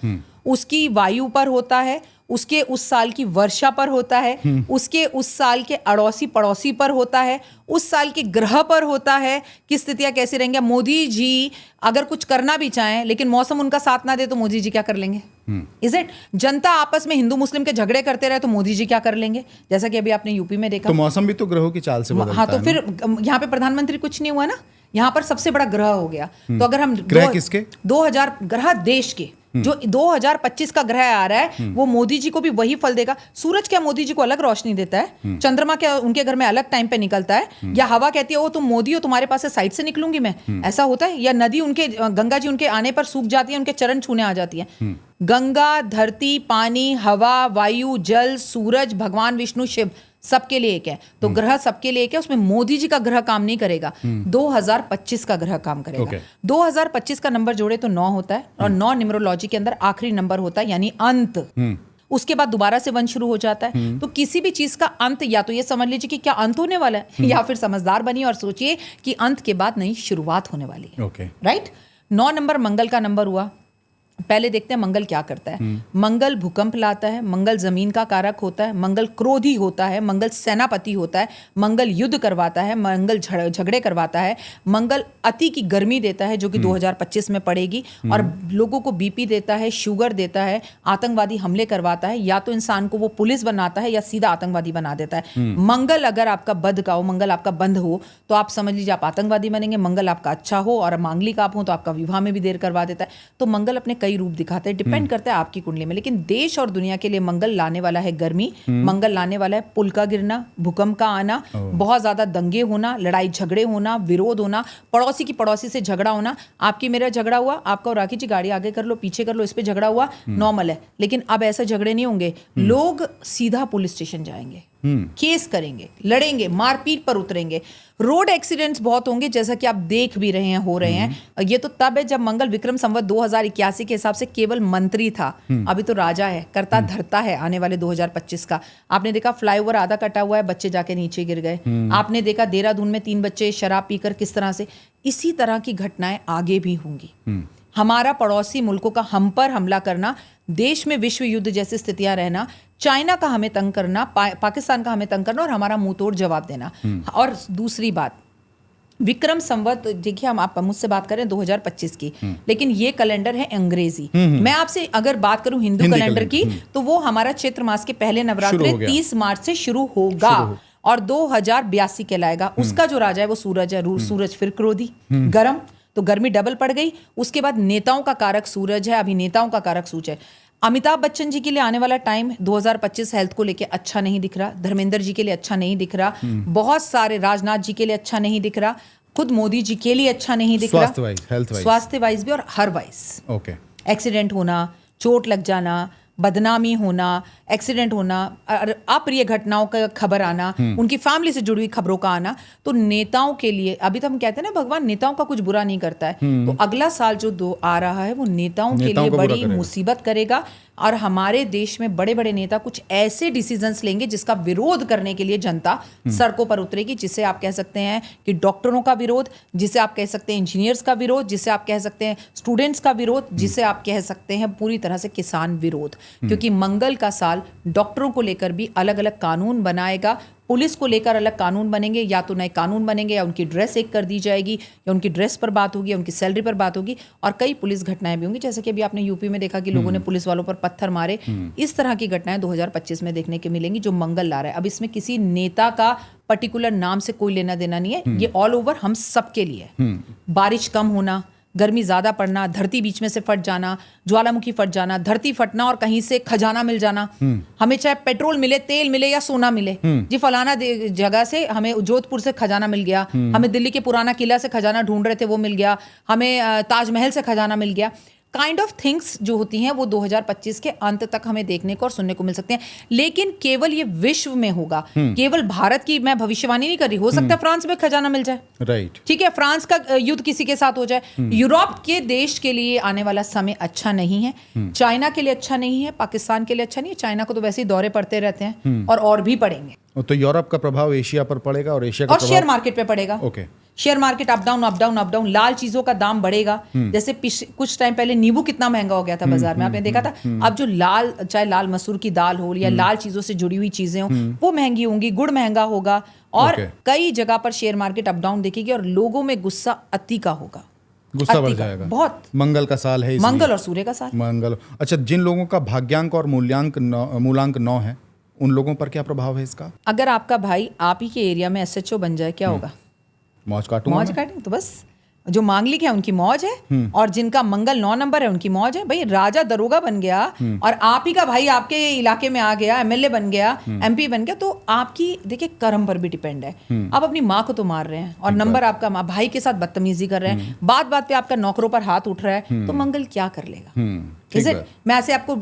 उसकी वायु पर होता है, उसके उस साल की वर्षा पर होता है, उसके उस साल के अड़ोसी पड़ोसी पर होता है, उस साल के ग्रह पर होता है कि स्थितियां कैसी रहेंगी। मोदी जी अगर कुछ करना भी चाहें लेकिन मौसम उनका साथ ना दे तो मोदी जी क्या कर लेंगे? Is it? जनता आपस में हिंदू मुस्लिम के झगड़े करते रहे तो मोदी जी क्या कर लेंगे? जैसा कि अभी आपने यूपी में देखा। तो मौसम भी तो ग्रहों की चाल से बदलता है। हाँ, तो फिर यहाँ पे प्रधानमंत्री कुछ नहीं हुआ ना, यहाँ पर सबसे बड़ा ग्रह हो गया। तो अगर हम ग्रह किसके? 2000 ग्रह देश के, जो 2025 का ग्रह आ रहा है वो मोदी जी को भी वही फल देगा। सूरज क्या मोदी जी को अलग रोशनी देता है? चंद्रमा क्या उनके घर में अलग टाइम पे निकलता है? या हवा कहती है ओ तुम मोदी हो, तुम्हारे पास से साइड से निकलूंगी मैं, ऐसा होता है? या नदी उनके, गंगा जी उनके आने पर सूख जाती है, उनके चरण छूने आ जाती है। गंगा, धरती, पानी, हवा, वायु, जल, सूरज, भगवान विष्णु, शिव सबके लिए एक है। तो ग्रह सबके लिए एक है, उसमें मोदी जी का ग्रह काम नहीं करेगा। 2025 का ग्रह काम करेगा। 2025 का नंबर जोड़े तो 9 होता है और 9 न्यूमरोलॉजी के अंदर आखिरी नंबर होता है, यानी अंत। उसके बाद दोबारा से वन शुरू हो जाता है। तो किसी भी चीज का अंत, या तो ये समझ लीजिए कि क्या अंत होने वाला है, या फिर समझदार बनिए और सोचिए कि अंत के बाद नई शुरुआत होने वाली है। राइट? 9 नंबर मंगल का नंबर हुआ। पहले देखते हैं मंगल क्या करता है। मंगल भूकंप लाता है, मंगल जमीन का कारक होता है, मंगल क्रोधी होता है, मंगल सेनापति होता है, मंगल युद्ध करवाता है, मंगल झगड़े करवाता है, मंगल अति की गर्मी देता है जो कि 2025 में पड़ेगी, और लोगों को बीपी देता है, शुगर देता है, आतंकवादी हमले करवाता है। या तो इंसान को वो पुलिस बनाता है या सीधा आतंकवादी बना देता है। मंगल अगर आपका बद का हो, मंगल आपका बंद हो तो आप समझ लीजिए आप आतंकवादी बनेंगे। मंगल आपका अच्छा हो और मांगलिक आप हो तो आपका विवाह में भी देर करवा देता है। तो मंगल अपने कई रूप दिखाते हैं, डिपेंड करता है आपकी कुंडली में। लेकिन देश और दुनिया के लिए मंगल लाने वाला है गर्मी, मंगल लाने वाला है पुल का गिरना, भूकंप का आना, बहुत ज्यादा दंगे होना, लड़ाई झगड़े होना, विरोध होना, पड़ोसी की पड़ोसी से झगड़ा होना। आपकी मेरा झगड़ा हुआ, आपका और राखी जी गाड़ी आगे कर लो पीछे कर लो, इस पे झगड़ा हुआ, नॉर्मल है। लेकिन अब ऐसे झगड़े नहीं होंगे, लोग सीधा पुलिस स्टेशन जाएंगे, केस करेंगे, लड़ेंगे, मारपीट पर उतरेंगे। रोड एक्सीडेंट्स बहुत होंगे, जैसा कि आप देख भी रहे हैं, हो रहे हैं। ये तो तब है जब मंगल विक्रम संवत 2081 के हिसाब से केवल मंत्री था, अभी तो राजा है, करता धरता है आने वाले 2025 का। आपने देखा फ्लाईओवर आधा कटा हुआ है, बच्चे जाके नीचे गिर गए। आपने देखा देहरादून में 3 बच्चे शराब पीकर किस तरह से। इसी तरह की घटनाएं आगे भी होंगी। हमारा पड़ोसी मुल्कों का हम पर हमला करना, देश में विश्व युद्ध जैसी स्थितियां रहना, चाइना का हमें तंग करना, पाकिस्तान का हमें तंग करना और हमारा मुंह तोड़ जवाब देना। और दूसरी बात, विक्रम संवत, देखिए हम आप मुझसे बात करें 2025 की, लेकिन ये कैलेंडर है अंग्रेजी। मैं आपसे अगर बात करूं हिंदू कैलेंडर की, तो वो हमारा चैत्र मास के पहले नवरात्रि 30 मार्च से शुरू होगा और 2082 कहलाएगा। उसका जो राजा है वो सूरज है। सूरज फिर क्रोधी, गर्म, तो गर्मी डबल पड़ गई। उसके बाद नेताओं का कारक सूरज है, अभिनेताओं का कारक सूरज है। अमिताभ बच्चन जी के लिए आने वाला टाइम 2025 हेल्थ को लेके अच्छा नहीं दिख रहा, धर्मेंद्र जी के लिए अच्छा नहीं दिख रहा, बहुत सारे, राजनाथ जी के लिए अच्छा नहीं दिख रहा, खुद मोदी जी के लिए अच्छा नहीं दिख रहा, स्वास्थ्य वाइज भी और हर वाइज। एक्सीडेंट होना, चोट लग जाना, बदनामी होना, एक्सीडेंट होना, अप्रिय घटनाओं का खबर आना, उनकी फैमिली से जुड़ी हुई खबरों का आना। तो नेताओं के लिए, अभी तो हम कहते हैं ना भगवान नेताओं का कुछ बुरा नहीं करता है, तो अगला साल जो आ रहा है वो नेताओं के लिए बड़ी मुसीबत करेगा। और हमारे देश में बड़े बड़े नेता कुछ ऐसे डिसीजंस लेंगे जिसका विरोध करने के लिए जनता सड़कों पर उतरेगी, जिसे आप कह सकते हैं कि डॉक्टरों का विरोध, जिसे आप कह सकते हैं इंजीनियर्स का विरोध, जिसे आप कह सकते हैं स्टूडेंट्स का विरोध, जिसे आप कह सकते हैं पूरी तरह से किसान विरोध। क्योंकि मंगल का साल डॉक्टरों को लेकर भी अलग अलग कानून बनाएगा, पुलिस को लेकर अलग कानून बनेंगे, या तो नए कानून बनेंगे, या उनकी ड्रेस एक कर दी जाएगी, या उनकी ड्रेस पर बात होगी, या उनकी सैलरी पर बात होगी। और कई पुलिस घटनाएं भी होंगी, जैसे कि अभी आपने यूपी में देखा कि लोगों ने पुलिस वालों पर पत्थर मारे। इस तरह की घटनाएं 2025 में देखने के मिलेंगी जो मंगल ला रहा है। अब इसमें किसी नेता का पर्टिकुलर नाम से कोई लेना देना नहीं है, ये ऑल ओवर हम सबके लिए है। बारिश कम होना, गर्मी ज्यादा पड़ना, धरती बीच में से फट जाना, ज्वालामुखी फट जाना, धरती फटना और कहीं से खजाना मिल जाना। हमें चाहे पेट्रोल मिले, तेल मिले या सोना मिले, जी फलाना जगह से हमें जोधपुर से खजाना मिल गया, हमें दिल्ली के पुराना किला से खजाना ढूंढ रहे थे वो मिल गया, हमें ताजमहल से खजाना मिल गया। काइंड ऑफ थिंग्स जो होती हैं वो 2025 के अंत तक हमें देखने को और सुनने को मिल सकते हैं। लेकिन केवल ये विश्व में होगा, केवल भारत की मैं भविष्यवाणी नहीं कर रही। हो सकता है फ्रांस में खजाना मिल जाए, राइट, ठीक है, फ्रांस का युद्ध किसी के साथ हो जाए। यूरोप के देश के लिए आने वाला समय अच्छा नहीं है, चाइना के लिए अच्छा नहीं है, पाकिस्तान के लिए अच्छा नहीं है। चाइना को तो वैसे ही दौरे पड़ते रहते हैं और भी पड़ेंगे। तो यूरोप का प्रभाव एशिया पर पड़ेगा और एशिया का और शेयर मार्केट पे पड़ेगा। Okay, share market up down up down up down, लाल चीजों का दाम बढ़ेगा। जैसे कुछ टाइम पहले नींबू कितना महंगा हो गया था बाजार में, आपने देखा था। अब जो लाल, चाहे लाल मसूर की दाल हो या लाल चीजों से जुड़ी हुई चीजें हो, वो महंगी होंगी, गुड़ महंगा होगा और कई जगह पर शेयर मार्केट अप डाउन देखेगी और लोगों में गुस्सा अति का होगा, गुस्सा बढ़ जाएगा बहुत। मंगल का साल है, मंगल और सूर्य का साल। मंगल। अच्छा, जिन लोगों का भाग्यांक और मूलांक 9 है, उन लोगों पर क्या प्रभाव है इसका? अगर आपका भाई आप ही के एरिया में एसएचओ बन जाए, क्या होगा? मौज काटूंगा, मौज काटेंगे। तो बस जो मांगलिक है उनकी मौज है, और जिनका मंगल 9 नंबर है उनकी मौज है। भाई राजा दरोगा बन गया और आप ही का भाई आपके इलाके में आ गया, एमएलए बन गया, एमपी बन गया, तो आपकी देखिए कर्म पर भी डिपेंड है। आप अपनी माँ को तो मार रहे हैं और नंबर आपका भाई के साथ बदतमीजी कर रहे हैं, बात बात पे आपका नौकरों पर हाथ उठ रहा है, तो मंगल क्या कर लेगा? मैं ऐसे आपको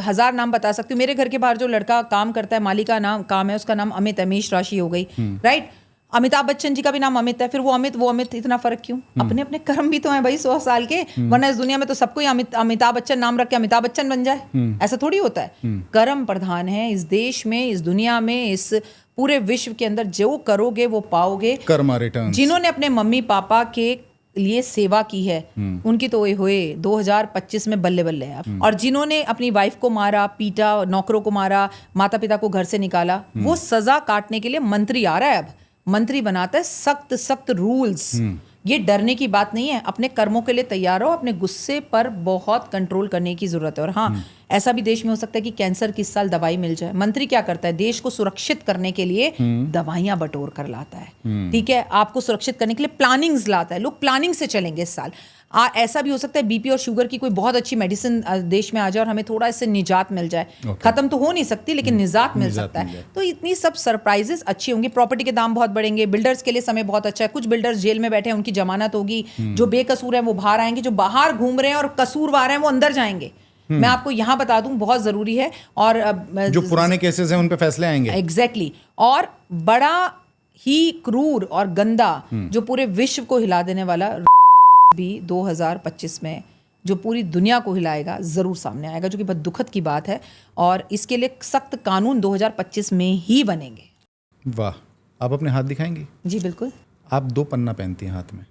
1000 नाम बता सकती हूँ। मेरे घर के बाहर जो लड़का काम करता है, माली का नाम काम है, उसका नाम अमित है, मेष राशि हो गई, राइट। अमिताभ बच्चन जी का भी नाम अमित है, फिर वो अमित, इतना फर्क क्यों? अपने अपने कर्म भी तो हैं भाई 100 साल के, वरना इस दुनिया में तो सबको ही अमिताभ बच्चन नाम रख के अमिताभ बच्चन बन जाए, ऐसा थोड़ी होता है। कर्म प्रधान है इस देश में, इस दुनिया में, इस पूरे विश्व के अंदर। जो करोगे वो पाओगे, कर्मा रिटर्न। जिन्होंने अपने मम्मी पापा के लिए सेवा की है उनकी तो हुए 2025 में बल्ले बल्ले है। और जिन्होंने अपनी वाइफ को मारा, पीटा, नौकरों को मारा, माता पिता को घर से निकाला, वो सजा काटने के लिए मंत्री आ रहा है। अब मंत्री बनाता है सख्त सख्त रूल्स। ये डरने की बात नहीं है, अपने कर्मों के लिए तैयार हो, अपने गुस्से पर बहुत कंट्रोल करने की जरूरत है। और हाँ, ऐसा भी देश में हो सकता है कि कैंसर की इस साल दवाई मिल जाए। मंत्री क्या करता है? देश को सुरक्षित करने के लिए दवाइयां बटोर कर लाता है, ठीक है, आपको सुरक्षित करने के लिए प्लानिंग्स लाता है। लोग प्लानिंग से चलेंगे इस साल। ऐसा भी हो सकता है बीपी और शुगर की कोई बहुत अच्छी मेडिसिन देश में आ जाए और हमें थोड़ा इससे निजात मिल जाए। खत्म तो हो नहीं सकती, लेकिन निजात मिल सकता है। तो इतनी सब सरप्राइजेस अच्छी होंगी। प्रॉपर्टी के दाम बहुत बढ़ेंगे। बिल्डर्स के लिए समय बहुत अच्छा है। कुछ बिल्डर्स जेल में बैठे हैं, उनकी जमानत होगी। जो बेकसूर है वो बाहर आएंगे, जो बाहर घूम रहे हैं और कसूरवार हैं वो अंदर जाएंगे। मैं आपको यहां बता दूं, बहुत जरूरी है। और जो पुराने केसेस हैं उन पे फैसले आएंगे। एग्जैक्टली। और बड़ा ही क्रूर और गंदा जो पूरे विश्व को हिला देने वाला भी 2025 में जो पूरी दुनिया को हिलाएगा, जरूर सामने आएगा, जो कि बहुत दुखद की बात है। और इसके लिए सख्त कानून 2025 में ही बनेंगे। वाह, आप अपने हाथ दिखाएंगी? जी बिल्कुल। आप 2 पन्ना पहनती हैं हाथ में।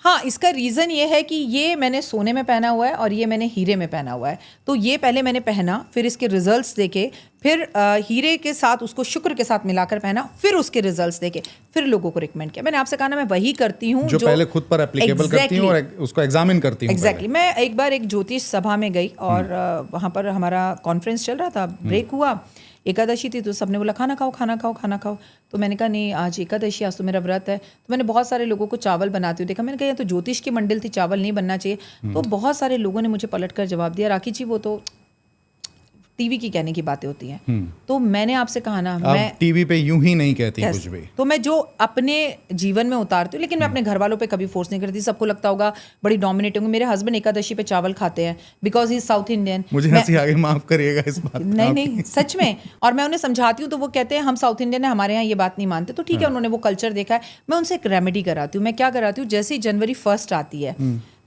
हाँ, इसका रीज़न ये है कि ये मैंने सोने में पहना हुआ है और ये मैंने हीरे में पहना हुआ है। तो ये पहले मैंने पहना, फिर इसके रिजल्ट्स देखे, फिर हीरे के साथ उसको शुक्र के साथ मिलाकर पहना, फिर उसके रिजल्ट्स देखे, फिर लोगों को रिकमेंड किया। मैंने आपसे कहा ना, मैं वही करती हूँ जो पहले खुद पर एप्लीकेबल करती हूँ और उसको एग्जामिन करती हूँ। एग्जैक्टली। मैं एक बार एक ज्योतिष सभा में गई और वहाँ पर हमारा कॉन्फ्रेंस चल रहा था, ब्रेक हुआ, एकादशी थी, तो सबने बोला खाना खाओ खाना खाओ खाना खाओ। तो मैंने कहा नहीं, आज एकादशी, आज तो मेरा व्रत है। तो मैंने बहुत सारे लोगों को चावल बनाते हुए देखा। मैंने कहा ये तो ज्योतिष की मंडल थी, चावल नहीं बनना चाहिए। तो बहुत सारे लोगों ने मुझे पलट कर जवाब दिया, राखी जी वो तो टीवी की कहने की बातें होती हैं। तो मैंने आपसे कहा ना, मैं टीवी पे यूं ही नहीं कहती कुछ भी। तो मैं जो अपने जीवन में उतारती हूँ, लेकिन मैं अपने घर वालों पे कभी फोर्स नहीं करती। सबको लगता होगा बड़ी डोमिनेट होंगे। मेरे हस्बैंड एकादशी पे चावल खाते हैं बिकॉज ही साउथ इंडियन। मुझे हंसी आ गई, माफ करिएगा इस बात। नहीं सच में। और मैं उन्हें समझाती हूँ तो वो कहते हैं हम साउथ इंडियन है, हमारे यहाँ ये बात नहीं मानते। तो ठीक है, उन्होंने वो कल्चर देखा है। मैं उनसे एक रेमेडी कराती हूँ। मैं क्या कराती हूँ, जैसे ही जनवरी 1 आती है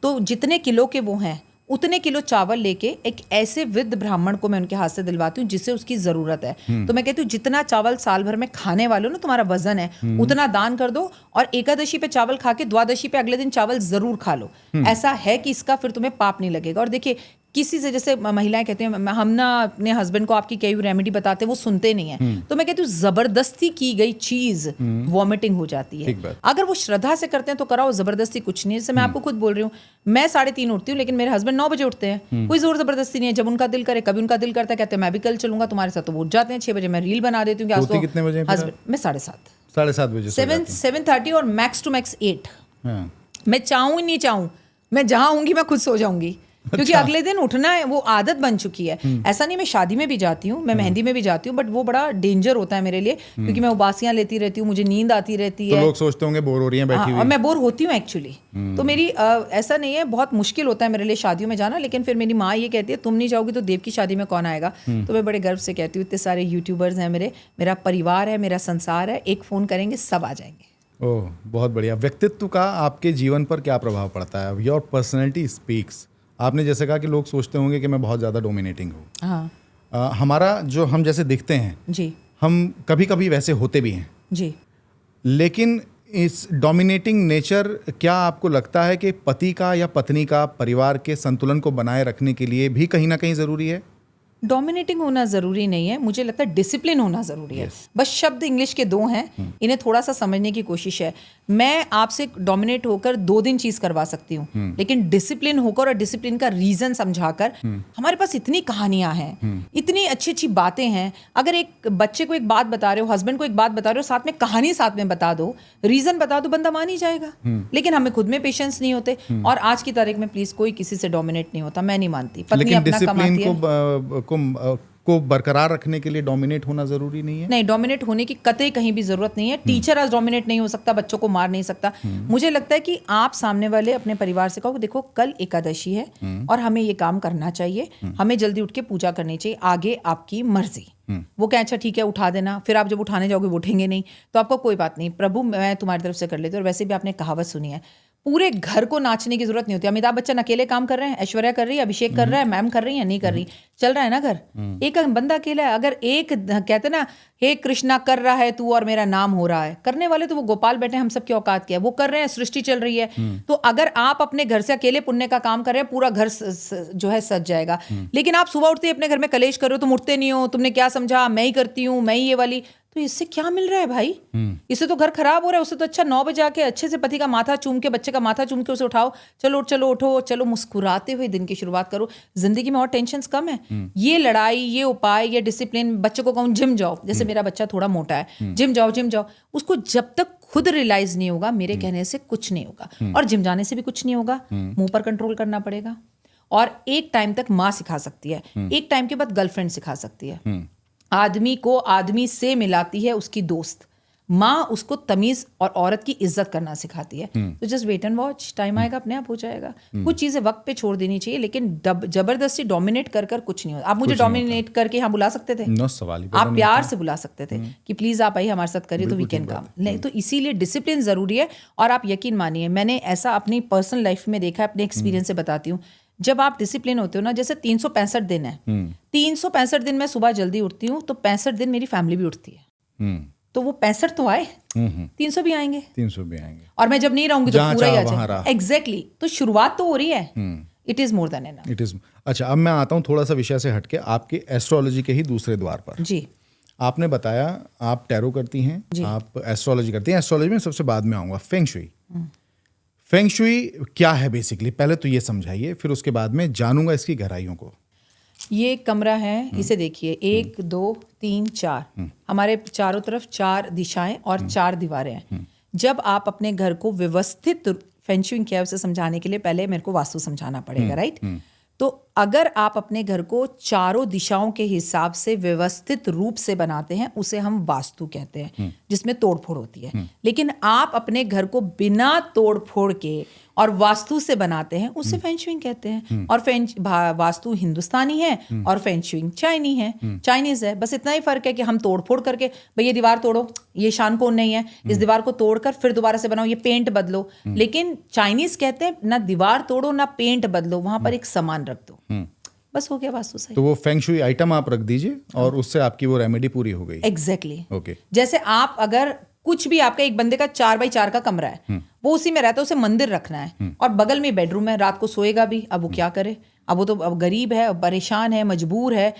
तो जितने किलो के वो हैं उतने किलो चावल लेके एक ऐसे वृद्ध ब्राह्मण को मैं उनके हाथ से दिलवाती हूँ जिससे उसकी जरूरत है। तो मैं कहती हूँ जितना चावल साल भर में खाने वाले हो ना, तुम्हारा वजन है, उतना दान कर दो, और एकादशी पे चावल खा के द्वादशी पे अगले दिन चावल जरूर खा लो। ऐसा है कि इसका फिर तुम्हें पाप नहीं लगेगा। और देखिए, किसी से, जैसे महिलाएं कहती हैं हम ना अपने हस्बैंड को आपकी कई रेमेडी बताते हैं, वो सुनते नहीं है, तो मैं कहती हूँ जबरदस्ती की गई चीज वॉमिटिंग हो जाती है। अगर वो श्रद्धा से करते हैं तो कराओ, जबरदस्ती कुछ नहीं है। जैसे मैं आपको खुद बोल रही हूँ, मैं 3:30 उठती हूँ, लेकिन मेरे हस्बैंड 9 बजे उठते हैं। कोई जोर जबरदस्ती नहीं है, जब उनका दिल करे। कभी उनका दिल करता है, कहते हैं मैं भी कल चलूंगा तुम्हारे साथ, तो वो उठ जाते हैं 6 बजे। मैं रील बना देती हूँ कि आज तो कितने बजे? हस्बैंड मैं 7:30 बजे, 7:30 और मैक्स टू मैक्स 8। मैं चाहूँ नहीं चाहूँ, मैं जहाँ होंगी मैं खुद सो जाऊंगी, क्योंकि अगले दिन उठना है, वो आदत बन चुकी है। ऐसा नहीं, मैं शादी में भी जाती हूँ, मैं मेहंदी में भी जाती हूँ, बट वो बड़ा डेंजर होता है मेरे लिए, क्योंकि मैं उबासियां लेती रहती हूँ, मुझे नींद आती रहती है। तो लोग सोचते होंगे बोर हो रही हैं बैठी हुई। और मैं बोर होती हूँ एक्चुअली। तो मेरी ऐसा नहीं है, बहुत मुश्किल होता है मेरे लिए शादियों में जाना। लेकिन फिर मेरी माँ ये कहती है तुम नहीं जाओगी तो देव की शादी में कौन आएगा। तो मैं बड़े गर्व से कहती हूँ, इतने सारे यूट्यूबर्स हैं, मेरा परिवार है, मेरा संसार है, एक फ़ोन करेंगे सब आ जाएंगे। ओह, बहुत बढ़िया। व्यक्तित्व का आपके जीवन पर क्या प्रभाव पड़ता है? Your personality speaks. आपने जैसे कहा कि लोग सोचते होंगे कि मैं बहुत ज़्यादा डोमिनेटिंग हूँ। हाँ। हमारा जो हम जैसे दिखते हैं जी, हम कभी कभी वैसे होते भी हैं जी। लेकिन इस डोमिनेटिंग नेचर, क्या आपको लगता है कि पति का या पत्नी का परिवार के संतुलन को बनाए रखने के लिए भी कहीं ना कहीं ज़रूरी है? डोमिनेटिंग होना ज़रूरी नहीं है, मुझे लगता है डिसिप्लिन होना ज़रूरी है। बस शब्द इंग्लिश के 2 हैं, इन्हें थोड़ा सा समझने की कोशिश है। मैं आपसे डोमिनेट होकर 2 दिन चीज़ करवा सकती हूँ, लेकिन डिसिप्लिन होकर और डिसिप्लिन का रीज़न समझाकर, हमारे पास इतनी कहानियाँ हैं, इतनी अच्छी अच्छी बातें हैं। अगर एक बच्चे को एक बात बता रहे हो, हस्बैंड को एक बात बता रहे हो, साथ में कहानी साथ में बता दो, रीज़न बता दो, बंदा मान ही जाएगा। लेकिन हमें खुद में पेशेंस नहीं होते। और आज की तारीख में प्लीज़ कोई किसी से डोमिनेट नहीं होता, मैं नहीं मानती। पत्नी अपना कमाती है। को बरकरार रखने के लिए डोमिनेट होना जरूरी नहीं है? नहीं, डोमिनेट होने की कतई कहीं भी जरूरत नहीं है। टीचर आज डोमिनेट नहीं हो सकता, बच्चों को मार नहीं सकता। मुझे लगता है कि आप सामने वाले अपने परिवार से कहो, देखो कल एकादशी है और हमें ये काम करना चाहिए, हमें जल्दी उठ के पूजा करनी चाहिए, आगे आपकी मर्जी। वो क्या, अच्छा ठीक है उठा देना। फिर आप जब उठाने जाओगे वो उठेंगे नहीं, तो आपको कोई बात नहीं, प्रभु मैं तुम्हारी तरफ से कर लेती हूँ। और वैसे भी आपने कहावत सुनी है, पूरे घर को नाचने की जरूरत नहीं होती। अमिताभ बच्चन अकेले काम कर रहे हैं, ऐश्वर्या कर रही है, अभिषेक कर रहा है, मैम कर रही है, नहीं कर रही, चल रहा है ना घर। एक बंदा अकेला है। अगर एक कहते ना, हे कृष्णा कर रहा है तू और मेरा नाम हो रहा है, करने वाले तो वो गोपाल बैठे, हम सब की औकात क्या है, वो कर रहे हैं, सृष्टि चल रही है। तो अगर आप अपने घर से अकेले पुण्य का काम कर रहे हैं, पूरा घर जो है सज जाएगा। लेकिन आप सुबह उठते ही अपने घर में कलेश कर रहे हो, तुम उठते नहीं हो, तुमने क्या समझा, मैं ही करती हूँ, मैं ही ये वाली, तो इससे क्या मिल रहा है भाई? इससे तो घर खराब हो रहा है। उससे तो अच्छा 9 बजे आके अच्छे से पति का माथा चूम के, बच्चे का माथा चूम के उसे उठाओ, चलो चलो उठो, चलो मुस्कुराते हुए दिन की शुरुआत करो। जिंदगी में और टेंशन्स कम है। ये लड़ाई, ये उपाय, ये डिसिप्लिन, बच्चे को कहूँ जिम जाओ, जैसे मेरा बच्चा थोड़ा मोटा है, जिम जाओ, उसको जब तक खुद रियलाइज नहीं होगा, मेरे कहने से कुछ नहीं होगा, और जिम जाने से भी कुछ नहीं होगा। मुंह पर कंट्रोल करना पड़ेगा। और एक टाइम तक माँ सिखा सकती है, एक टाइम के बाद गर्लफ्रेंड सिखा सकती है। आदमी को आदमी से मिलाती है उसकी दोस्त, माँ उसको तमीज और औरत की इज्जत करना सिखाती है। तो just wait and watch, time आएगा, अपने आप हो जाएगा। कुछ चीजें वक्त पे छोड़ देनी चाहिए, लेकिन जबरदस्ती डोमिनेट कर कुछ नहीं होता। आप मुझे डोमिनेट करके यहाँ बुला सकते थे, नो सवाल ही, आप प्यार से बुला सकते थे कि प्लीज आप आइए हमारे साथ करिए, तो वी कैन कम। नहीं तो इसीलिए डिसिप्लिन जरूरी है। और आप यकीन मानिए, मैंने ऐसा अपनी पर्सनल लाइफ में देखा है, अपने एक्सपीरियंस से बताती हूँ। जब आप डिसिप्लिन होते हो ना, जैसे 365 दिन है, 365 दिन मैं सुबह जल्दी उठती हूँ, तो 65 दिन मेरी फैमिली भी उठती है। तो वो 65 तो आए, 300 भी आएंगे, 300 भी आएंगे। और मैं जब नहीं रहूंगी तो पूरा ही आ जाएगा। एग्जैक्टली। तो शुरुआत तो हो रही है। It is more than enough. It is. अच्छा, अब मैं आता हूँ थोड़ा सा विषय से हटके, आपके एस्ट्रोलॉजी के ही दूसरे द्वार पर। जी। आपने बताया आप टैरो करती हैं, आप एस्ट्रोलॉजी करती हैं। एस्ट्रोलॉजी में सबसे बाद में आऊँगा, फेंग शुई। फेंग शुई क्या है बेसिकली, पहले तो ये समझाइए, फिर उसके बाद में जानूंगा इसकी गहराइयों को। ये कमरा है, इसे देखिए, 1 2 3 4, हमारे चारों तरफ 4 दिशाएं और 4 दीवारें हैं। जब आप अपने घर को व्यवस्थित, फेंग शुई क्या है उसे समझाने के लिए पहले मेरे को वास्तु समझाना पड़ेगा, राइट? तो अगर आप अपने घर को चारों दिशाओं के हिसाब से व्यवस्थित रूप से बनाते हैं, उसे हम वास्तु कहते हैं, जिसमें तोड़फोड़ होती है। लेकिन आप अपने घर को बिना तोड़फोड़ के और वास्तु से बनाते हैं उसे फेंग शुई कहते हैं। और वास्तु हिंदुस्तानी है और फेंग शुई चाइनी है, चाइनीज है। बस इतना ही फर्क है कि हम तोड़ फोड़ करके भाई ये दीवार तोड़ो, ये शान कोण नहीं है, इस दीवार को तोड़कर फिर दोबारा से बनाओ, ये पेंट बदलो। लेकिन चाइनीज कहते हैं ना दीवार तोड़ो ना पेंट बदलो, वहां पर एक सामान रख दो, बस हो गया वास्तु सही। तो वो फेंग शुई आइटम आप रख दीजिए और उससे आपकी वो रेमेडी पूरी हो गई। एग्जैक्टली। ओके। जैसे आप अगर कुछ भी, आपका एक बंदे का 4x4 का कमरा है, वो उसी में रहता है, उसे मंदिर रखना है और बगल में बेडरूम है, रात को सोएगा भी, अब वो क्या करे? अब वो तो अब गरीब है, परेशान है, मजबूर है,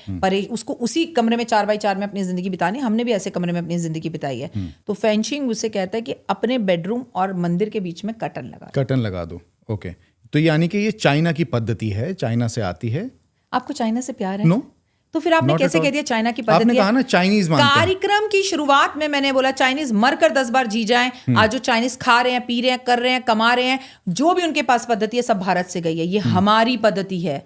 उसको उसी कमरे में 4x4 में अपनी जिंदगी बितानी। हमने भी ऐसे कमरे में अपनी जिंदगी बिताई है। तो फेंग शुई उसे कहता है कि अपने बेडरूम और मंदिर के बीच में कर्टन लगा दो। ओके। तो यानी कि ये चाइना की पद्धति है, चाइना से आती है। आपको चाइना से प्यार है? नो। तो फिर आपने कैसे कह दिया चाइना की पद्धति? आपने कहा ना चाइनीज मानते हैं। कार्यक्रम की शुरुआत में मैंने बोला चाइनीज मरकर 10 बार जी जाएं। आज जो चाइनीज खा रहे हैं, पी रहे हैं, कर रहे हैं, कमा रहे हैं, जो भी उनके पास पद्धति है सब भारत से गई है। ये हमारी पद्धति है।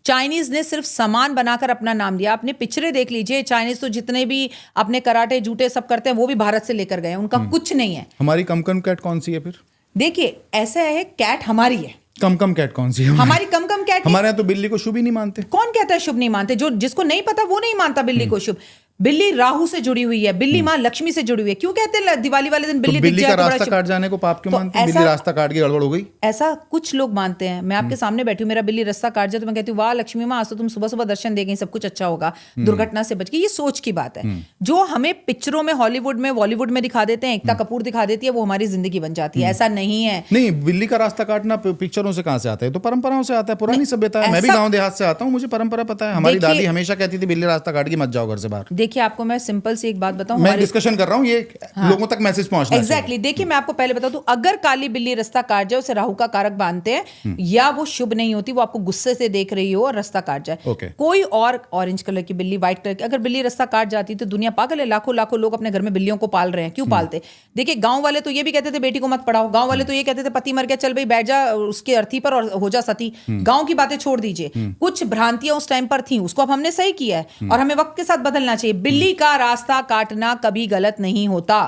चाइनीज ने सिर्फ सामान बनाकर अपना नाम दिया। अपने पिक्चरें देख लीजिए, चाइनीज तो जितने भी अपने कराटे जूटे सब करते हैं वो भी भारत से लेकर गए, उनका कुछ नहीं है। हमारी कमकम कैट कौन सी है फिर? देखिए ऐसा है, कैट हमारी है। कमकम कैट कौन सी है? हमारी कमकम कैट। हमारे यहाँ तो बिल्ली को शुभ ही नहीं मानते। कौन कहता है शुभ नहीं मानते? जो जिसको नहीं पता वो नहीं मानता बिल्ली को शुभ। बिल्ली राहु से जुड़ी हुई है, बिल्ली माँ लक्ष्मी से जुड़ी हुई है। क्यों कहते हैं दिवाली वाले दिन बिल्ली दिख जाए का रास्ता काट जाने को पाप क्यों मानते हैं? बिल्ली रास्ता काट के गड़बड़ हो गई, ऐसा कुछ लोग मानते हैं। मैं आपके सामने बैठी हूँ, मेरा बिल्ली रास्ता काट जाए तो मैं कहती हूँ वाह लक्ष्मी माँ, आज तो तुम सुबह सुबह दर्शन दे गई, सब कुछ अच्छा होगा, दुर्घटना से बच गई। ये सोच की बात है। जो हमें पिक्चरों में, हॉलीवुड में, बॉलीवुड में दिखा देते हैं, एकता कपूर दिखा देती है, वो हमारी जिंदगी बन जाती है। ऐसा नहीं है। नहीं, बिल्ली का रास्ता काटना पिक्चरों से कहां से आता है? तो परंपराओं से आता है, पुरानी सभ्यता है। मैं भी गांव देहात से आता हूँ, मुझे परंपरा पता है। हमारी दादी हमेशा कहती थी बिल्ली रास्ता काट के मत जाओ घर से बाहर। देखिए आपको मैं सिंपल से एक बात बताऊं, मैं डिस्कशन कर रहा हूं, ये लोगों तक मैसेज पहुंचना चाहिए। एग्जैक्टली। देखिए मैं आपको पहले बता दूं, अगर काली बिल्ली रास्ता काट जाए उसे राहु का कारक मानते हैं, या वो शुभ नहीं होती, वो आपको गुस्से से देख रही हो और रास्ता काट जाए। कोई और ऑरेंज कलर की बिल्ली, व्हाइट कलर की, अगर बिल्ली रास्ता काट जाती तो दुनिया पागल है। लाखों लाखों लोग अपने घर में बिल्लियों को पाल रहे हैं। क्यों पालते? देखिए गांव वाले तो ये भी कहते थे बेटी को मत पढ़ाओ, गांव वाले तो ये कहते थे पति मर गया चल भाई बैठ जा उसके अर्थी पर और हो जा सती। गांव की बातें छोड़ दीजिए। कुछ भ्रांतियां उस टाइम पर थी, उसको अब हमने सही किया है और हमें वक्त के साथ बदलना चाहिए। बिल्ली का रास्ता काटना कभी गलत नहीं होता।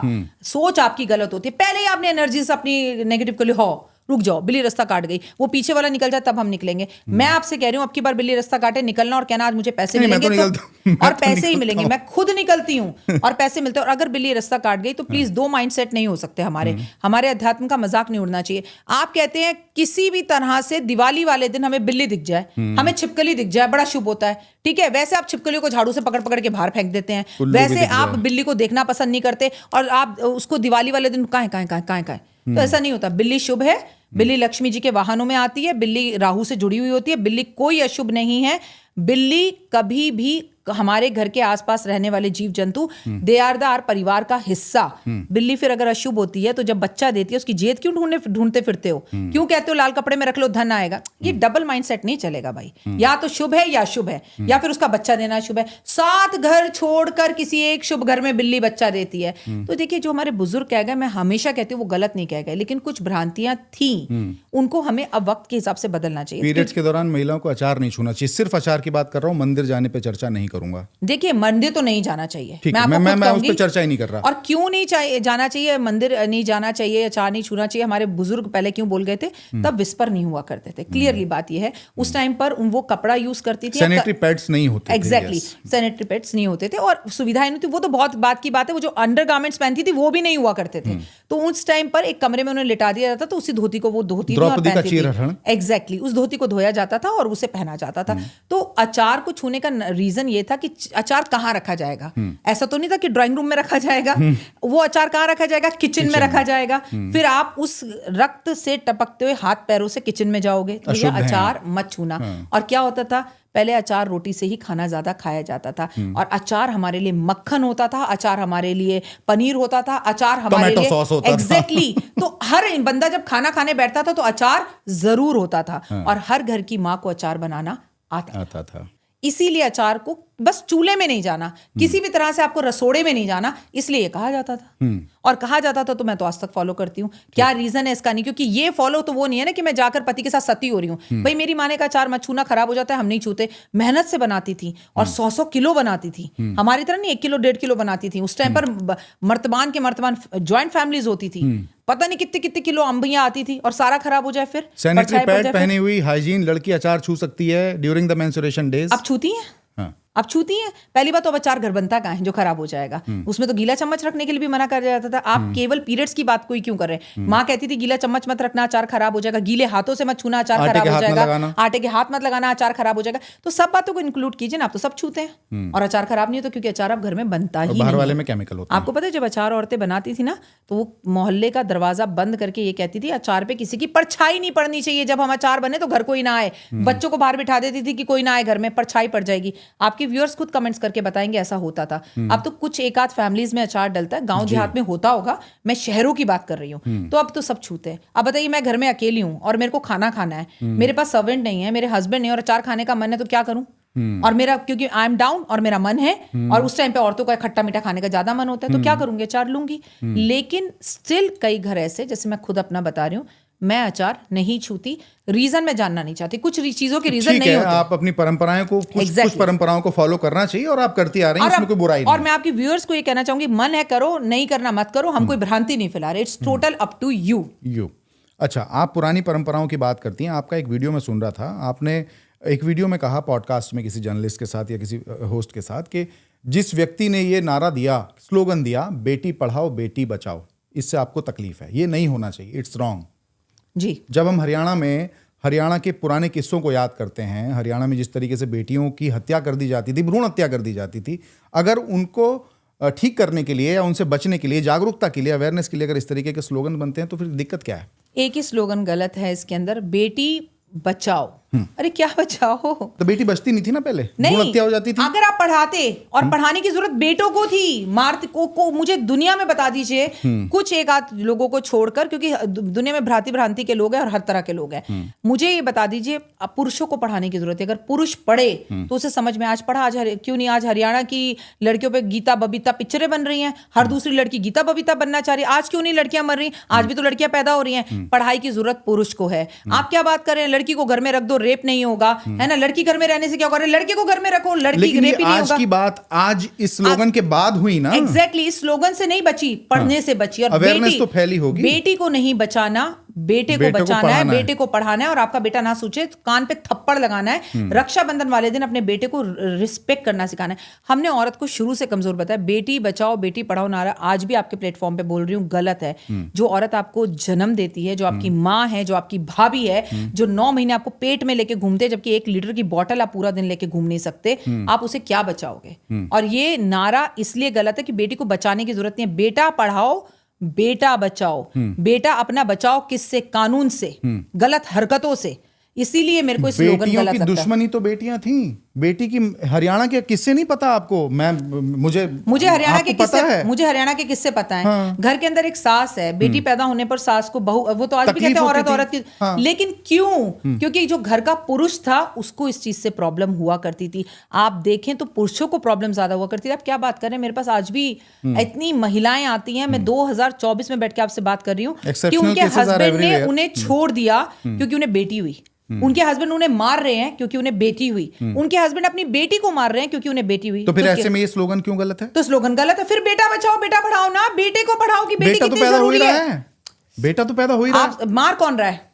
सोच आपकी गलत होती है। पहले ही आपने एनर्जी से अपनी नेगेटिव को लिखो, रुक जाओ, बिल्ली रास्ता काट गई, वो पीछे वाला निकल जाए तब हम निकलेंगे। मैं आपसे कह रही हूं अब की बार बिल्ली रास्ता काटे, निकलना और कहना आज मुझे पैसे मिलेंगे और पैसे ही मिलेंगे। मैं खुद निकलती हूं और पैसे मिलते हैं। और अगर बिल्ली रास्ता काट गई तो प्लीज दो माइंडसेट नहीं हो सकते हमारे अध्यात्म का मजाक नहीं उड़ना चाहिए। आप कहते हैं किसी भी तरह से दिवाली वाले दिन हमें बिल्ली दिख जाए, हमें छिपकली दिख जाए, बड़ा शुभ होता है। ठीक है, वैसे आप छिपकलियों को झाड़ू से पकड़ पकड़ के बाहर फेंक देते हैं, वैसे आप बिल्ली को देखना पसंद नहीं करते और आप उसको दिवाली वाले दिन कहां। तो ऐसा नहीं होता। बिल्ली शुभ है, बिल्ली लक्ष्मी जी के वाहनों में आती है, बिल्ली राहु से जुड़ी हुई होती है, बिल्ली कोई अशुभ नहीं है। बिल्ली कभी भी हमारे घर के आसपास रहने वाले जीव जंतु, दे आर द आर परिवार का हिस्सा। बिल्ली फिर अगर अशुभ होती है तो जब बच्चा देती है उसकी जेद क्यों ढूंढते फिरते हो? क्यों कहते हो लाल कपड़े में रख लो धन आएगा? ये डबल माइंडसेट नहीं चलेगा भाई। या तो शुभ है या अशुभ है, या फिर उसका बच्चा देना शुभ है। 7 घर छोड़कर किसी एक शुभ घर में बिल्ली बच्चा देती है। तो देखिए जो हमारे बुजुर्ग कह गए, मैं हमेशा कहती हूँ वो गलत नहीं कह गए, लेकिन कुछ भ्रांतियां थी, उनको हमें अब वक्त के हिसाब से बदलना चाहिए। पीरियड्स के दौरान महिलाओं को अचार नहीं छूना चाहिए। सिर्फ अचार की बात कर रहा हूँ, मंदिर जाने पे चर्चा नहीं करूंगा। देखिए मंदिर तो नहीं जाना चाहिए, मैं उस पर चर्चा ही नहीं कर रहा। और क्यों नहीं जाना चाहिए, मंदिर नहीं जाना चाहिए, अचार नहीं छूना चाहिए। हमारे बुजुर्ग पहले क्यों बोल गए थे? तब विस्पर नहीं हुआ करते थे। क्लियरली बात यह है, उस टाइम पर वो कपड़ा यूज करती थी, सैनिटरी पैड्स नहीं होते। एग्जैक्टली, सैनिटरी पैड्स नहीं होते थे और सुविधाएं नहीं थी। वो तो बहुत बात की बात है, वो जो अंडरगारमेंट्स पहनती थी वो भी नहीं हुआ करते थे। तो उस टाइम पर एक कमरे में उन्हें लिटा दिया जाता, तो उसी धोती को वो धोती एग्जैक्टली उस धोती को धोया जाता था और उसे पहना जाता था। तो अचार को छूने का रीजन ये था कि अचार कहाँ रखा जाएगा। ऐसा तो नहीं था कि ड्राइंग रूम में रखा जाएगा। वो अचार कहाँ रखा जाएगा? किचन में रखा जाएगा। फिर आप उस रक्त से टपकते हुए हाथ पैरों से किचन में जाओगे तो ये अचार मत छूना। और क्या होता था, पहले अचार रोटी से ही खाना ज्यादा खाया जाता था और अचार हमारे लिए मक्खन होता था, अचार हमारे लिए पनीर होता था, अचार हमारे लिए एग्जैक्टली तो हर बंदा जब खाना खाने बैठता था तो अचार जरूर होता था और हर घर की माँ को अचार बनाना आता था। इसीलिए अचार को बस चूल्हे में नहीं जाना, किसी भी तरह से आपको रसोड़े में नहीं जाना, इसलिए ये कहा जाता था। और कहा जाता था तो मैं तो आज तक फॉलो करती हूँ। क्या रीजन है इसका? नहीं, क्योंकि ये फॉलो तो वो नहीं है ना कि मैं जाकर पति के साथ सती हो रही हूँ। भाई मेरी माँ ने कहा अचार मत छूना, खराब हो जाता है, हम नहीं छूते। मेहनत से बनाती थी और 100-100 किलो बनाती थी। हमारी तरह नहीं 1 किलो 1.5 किलो बनाती थी। उस टाइम पर मर्तबान ज्वाइंट फैमिलीज होती थी, पता नहीं कितने कितने किलो अंबियां आती थी, और सारा खराब हो जाए। फिर सैनिटरी पैड पहनी हुई हाइजीन लड़की अचार छू सकती है ड्यूरिंग द मेंस्ट्रुएशन डेज। अब छूती है? अब छूती हैं? पहली बात तो अब अचार घर बनता कहाँ है जो खराब हो जाएगा। उसमें तो गीला चम्मच रखने के लिए भी मना कर जाता था। आप केवल पीरियड्स की बात कोई क्यों कर रहे हैं? माँ कहती थी गीला चम्मच मत रखना, अचार खराब हो जाएगा, गीले हाथों से मत छूना, अचार खराब हो जाएगा, आटे के हाथ मत लगाना, अचार खराब हो जाएगा। तो सब बातों को इंक्लूड कीजिए ना। आप तो सब छूते हैं और अचार खराब नहीं होता, क्योंकि अचार अब घर में बनता ही बाहर वाले में केमिकल होता है। आपको पता है जब अचार औरतें बनाती थी ना, तो वो मोहल्ले का दरवाजा बंद करके ये कहती थी अचार पे किसी की परछाई नहीं पड़नी चाहिए। जब हम अचार बने तो घर कोई ना आए, बच्चों को बाहर बिठा देती थी कि कोई ना आए घर में, परछाई पड़ जाएगी। आपके व्यूअर्स खुद कमेंट्स करके बताएंगे ऐसा होता था। अब तो कुछ एक आध फैमिलीज में अचार डलता है, गांव देहात में होता होगा, मैं शहरों की बात कर रही हूँ। तो अब तो सब छूते हैं। अब बताइए मैं घर में अकेली हूँ और मेरे को खाना खाना है, मेरे पास सर्वेंट नहीं है, मेरे हस्बैंड नहीं, और अचार खाने का मन है, तो क्या करूं? और मेरा क्योंकि आई एम डाउन और मेरा मन है, और उस टाइम पे औरतों का खट्टा मीठा खाने का ज्यादा मन होता है, तो क्या करूंगी? अचार लूंगी। लेकिन स्टिल कई घर ऐसे, जैसे मैं खुद अपना बता रही हूँ, मैं अचार नहीं छूती। रीजन मैं जानना नहीं चाहती, कुछ चीजों के रीजन नहीं होते। आप अपनी परंपराएं को कुछ परंपराओं को फॉलो करना चाहिए और आप करती आ रही हैं, इसमें कोई बुराई नहीं। और मैं आपके व्यूअर्स को ये कहना चाहूंगी, मन है करो, नहीं करना मत करो, हम कोई भ्रांति नहीं फैला रहे। It's total up to you. अच्छा, आप पुरानी परंपराओं की बात करती हैं। आपका एक वीडियो में सुन रहा था, आपने एक वीडियो में कहा पॉडकास्ट में किसी जर्नलिस्ट के साथ या किसी होस्ट के साथ, कि जिस व्यक्ति ने ये नारा दिया, स्लोगन दिया, बेटी पढ़ाओ बेटी बचाओ, इससे आपको तकलीफ है, ये नहीं होना चाहिए, इट्स रॉन्ग। जी। जब हम हरियाणा के पुराने किस्सों को याद करते हैं, हरियाणा में जिस तरीके से बेटियों की हत्या कर दी जाती थी, भ्रूण हत्या कर दी जाती थी, अगर उनको ठीक करने के लिए या उनसे बचने के लिए, जागरूकता के लिए, अवेयरनेस के लिए अगर इस तरीके के स्लोगन बनते हैं, तो फिर दिक्कत क्या है? एक ही स्लोगन गलत है इसके अंदर, बेटी बचाओ। अरे क्या बचाओ? तो बेटी बचती नहीं थी ना पहले, नहीं, हत्या हो जाती थी। अगर आप पढ़ाते, और पढ़ाने की जरूरत बेटों को थी, मारते को मुझे दुनिया में बता दीजिए कुछ एक आध लोगों को छोड़कर, क्योंकि दुनिया में भ्रांति के लोग हैं और हर तरह के लोग हैं। मुझे ये बता दीजिए, अब पुरुषों को पढ़ाने की जरूरत है। अगर पुरुष पढ़े तो उसे समझ में, आज पढ़ा, आज क्यों नहीं? आज हरियाणा की लड़कियों पे गीता बबीता पिक्चरें बन रही हैं, हर दूसरी लड़की गीता बबीता बनना चाह रही है। आज क्यों नहीं लड़कियां मर रही? आज भी तो लड़कियां पैदा हो रही हैं। पढ़ाई की जरूरत पुरुष को है। आप क्या बात कर रहे हैं? लड़की को घर में रख दो, रेप नहीं होगा, है ना? लड़की घर में रहने से क्या होगा? लड़के को घर में रखो, लड़की रेप ही नहीं होगा। आज की बात आज इस स्लोगन के बाद हुई ना। एग्जैक्टली, इस स्लोगन से नहीं बची, पढ़ने से बची। और अवेयरनेस तो फैली होगी। बेटी को नहीं बचाना, बेटे को बचाना है, बेटे को पढ़ाना है। और आपका बेटा ना सोचे, कान पे थप्पड़ लगाना है। रक्षाबंधन वाले दिन अपने बेटे को रिस्पेक्ट करना सिखाना है। हमने औरत को शुरू से कमजोर बताया। बेटी बचाओ बेटी पढ़ाओ नारा आज भी आपके प्लेटफॉर्म पे बोल रही हूँ, गलत है। जो औरत आपको जन्म देती है, जो आपकी माँ है, जो आपकी भाभी है, जो 9 महीने आपको पेट में लेके घूमते, जबकि 1 लीटर की बोतल आप पूरा दिन लेके घूम नहीं सकते, आप उसे क्या बचाओगे? और ये नारा इसलिए गलत है कि बेटी को बचाने की जरूरत नहीं है। बेटा पढ़ाओ बेटा बचाओ। बेटा अपना बचाओ किससे? कानून से, गलत हरकतों से। इसीलिए मेरे को इस स्लोगन गलत लगता है। दुश्मनी तो बेटियां थी। बेटी की हरियाणा के किस्से नहीं पता आपको? मुझे हरियाणा के किस्से, मुझे हरियाणा के किस्से पता है। हाँ। घर के अंदर एक सास है, बेटी पैदा होने पर सास को बहू, वो तो आज भी कहते हैं औरत की। हाँ। लेकिन क्यों? क्योंकि जो घर का पुरुष था उसको इस चीज से प्रॉब्लम हुआ करती थी। आप देखें तो पुरुषों को प्रॉब्लम ज्यादा हुआ करती थी। आप क्या बात कर रहे हैं? मेरे पास आज भी इतनी महिलाएं आती हैं। मैं 2024 में बैठ के आपसे बात कर रही हूँ कि उनके हस्बैंड ने उन्हें छोड़ दिया क्योंकि उन्हें बेटी हुई। उनके हस्बैंड उन्हें मार रहे हैं क्योंकि उन्हें बेटी हुई। उनके हस्बैंड अपनी बेटी को मार रहे हैं क्योंकि उन्हें बेटी हुई। तो फिर ऐसे में ये स्लोगन क्यों गलत है? तो स्लोगन गलत है। फिर बेटा बचाओ बेटा पढ़ाओ ना, बेटे को पढ़ाओ कि बेटी कितनी जरूरी है। बेटा तो पैदा हो ही रहा है। मार कौन रहा है?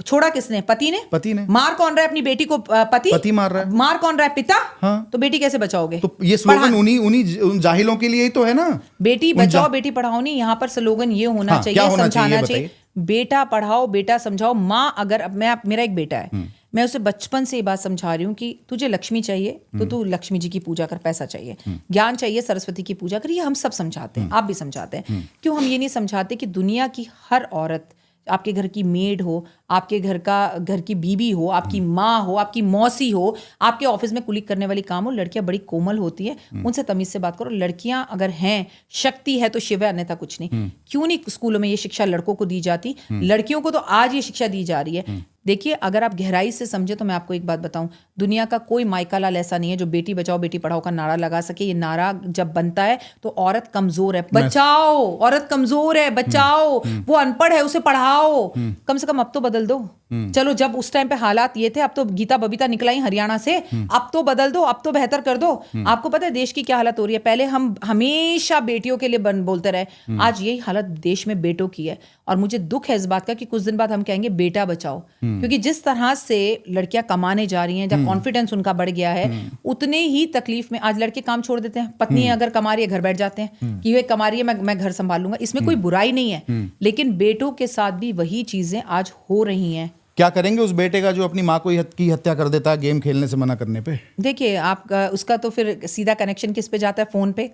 छोड़ा किसने? पति ने। मार कौन रहा है अपनी बेटी को? पति मार रहा है। मार कौन रहा है? पिता। हाँ। तो बेटी कैसे बचाओगे? तो ये स्लोगन उन जाहिलों के लिए ही तो है ना। बेटी बचाओ बेटी पढ़ाओ नहीं, यहाँ पर स्लोगन ये होना चाहिए, समझाना चाहिए, बेटा पढ़ाओ बेटा समझाओ। माँ, अगर मेरा एक बेटा है, मैं उसे बचपन से ये बात समझा रही हूँ कि तुझे लक्ष्मी चाहिए तो तू लक्ष्मी जी की पूजा कर, पैसा चाहिए, ज्ञान चाहिए, सरस्वती की पूजा कर। ये हम सब समझाते हैं, आप भी समझाते हैं। क्यों हम ये नहीं समझाते कि दुनिया की हर औरत, आपके घर की मेड हो, आपके घर की बीबी हो, आपकी माँ हो, आपकी मौसी हो, आपके ऑफिस में कुलीग करने वाली काम हो, लड़कियां बड़ी कोमल होती है, उनसे तमीज से बात करो। लड़कियां अगर हैं, शक्ति है तो शिव है, अन्यथा कुछ नहीं। क्यों नहीं स्कूलों में ये शिक्षा लड़कों को दी जाती? लड़कियों को तो आज ये शिक्षा दी जा रही है। देखिए, अगर आप गहराई से समझे तो मैं आपको एक बात बताऊं, दुनिया का कोई माइका लाल ऐसा नहीं है जो बेटी बचाओ बेटी पढ़ाओ का नारा लगा सके। ये नारा जब बनता है तो औरत कमजोर है, बचाओ, औरत कमजोर है, बचाओ, वो अनपढ़ है, उसे पढ़ाओ। कम से कम अब तो बदल दो। चलो, जब उस टाइम पे हालात ये थे, अब तो गीता बबीता निकलाई हरियाणा से, अब तो बदल दो, अब तो बेहतर कर दो। आपको पता है देश की क्या हालत हो रही है? पहले हम हमेशा बेटियों के लिए बोलते रहे, आज यही हालत देश में बेटों की है। और मुझे दुख है इस बात का कि कुछ दिन बाद हम कहेंगे बेटा बचाओ, क्योंकि जिस तरह से लड़कियां कमाने जा रही हैं, जब कॉन्फिडेंस उनका बढ़ गया है, उतने ही तकलीफ में आज लड़के काम छोड़ देते हैं। पत्नी अगर कमा रही है, घर बैठ जाते हैं कि वे कमा रही है, मैं घर संभाल लूंगा। इसमें कोई बुराई नहीं है, लेकिन बेटों के साथ भी वही चीजें आज हो रही हैं। क्या करेंगे उस बेटे का जो अपनी माँ को की हत्या कर देता है गेम खेलने से मना करने पे? देखिए, आपका उसका तो फिर सीधा कनेक्शन किस पे जाता है? फोन पे।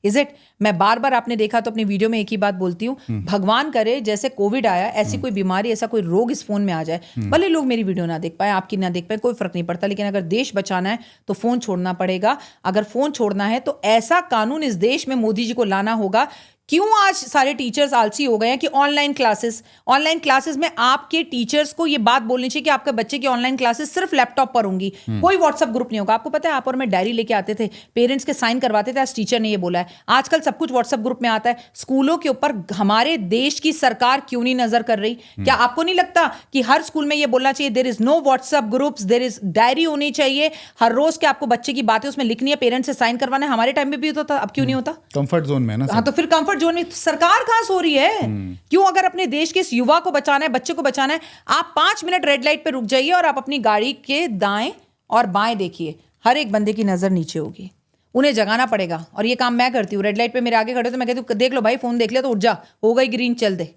Is it? मैं बार बार, आपने देखा तो अपनी वीडियो में एक ही बात बोलती हूँ, भगवान करे जैसे कोविड आया, ऐसी कोई बीमारी, ऐसा कोई रोग इस फोन में आ जाए, भले लोग मेरी वीडियो ना देख पाए, आपकी ना देख पाए, कोई फर्क नहीं पड़ता, लेकिन अगर देश बचाना है तो फोन छोड़ना पड़ेगा। अगर फोन छोड़ना है तो ऐसा कानून इस देश में मोदी जी को लाना होगा। क्यों आज सारे टीचर्स आलसी हो गए हैं कि ऑनलाइन क्लासेस में आपके टीचर्स को ये बात बोलनी चाहिए कि आपके बच्चे की ऑनलाइन क्लासेस सिर्फ लैपटॉप पर होंगी, कोई व्हाट्सएप ग्रुप नहीं होगा। आपको पता है, आप और मैं डायरी लेके आते थे, पेरेंट्स के साइन करवाते थे, आज टीचर ने ये बोला है। आजकल सब कुछ व्हाट्सएप ग्रुप में आता है। स्कूलों के ऊपर हमारे देश की सरकार क्यों नहीं नजर कर रही? क्या आपको नहीं लगता कि हर स्कूल में ये बोलना चाहिए, there is no WhatsApp groups, there is diary होनी चाहिए हर रोज के, आपको बच्चे की बातें उसमें लिखनी है, पेरेंट्स से साइन करवाना है। हमारे टाइम में भी होता था, अब क्यों नहीं होता? कंफर्ट जोन में ना। हाँ, तो फिर कंफर्ट जोन में सरकार कहां सो रही है? क्यों? अगर अपने देश के इस युवा को बचाना है, बच्चे को बचाना है, आप 5 मिनट रेड लाइट पे रुक जाइए और आप अपनी गाड़ी के दाएं और बाएं देखिए, हर एक बंदे की नजर नीचे होगी। उन्हें जगाना पड़ेगा। और ये काम मैं करती हूँ। रेड लाइट पे मेरे आगे खड़े तो मैं कहती हूँ, देख लो भाई, फोन देख लिया तो उठ जा, हो गई ग्रीन, चल दे।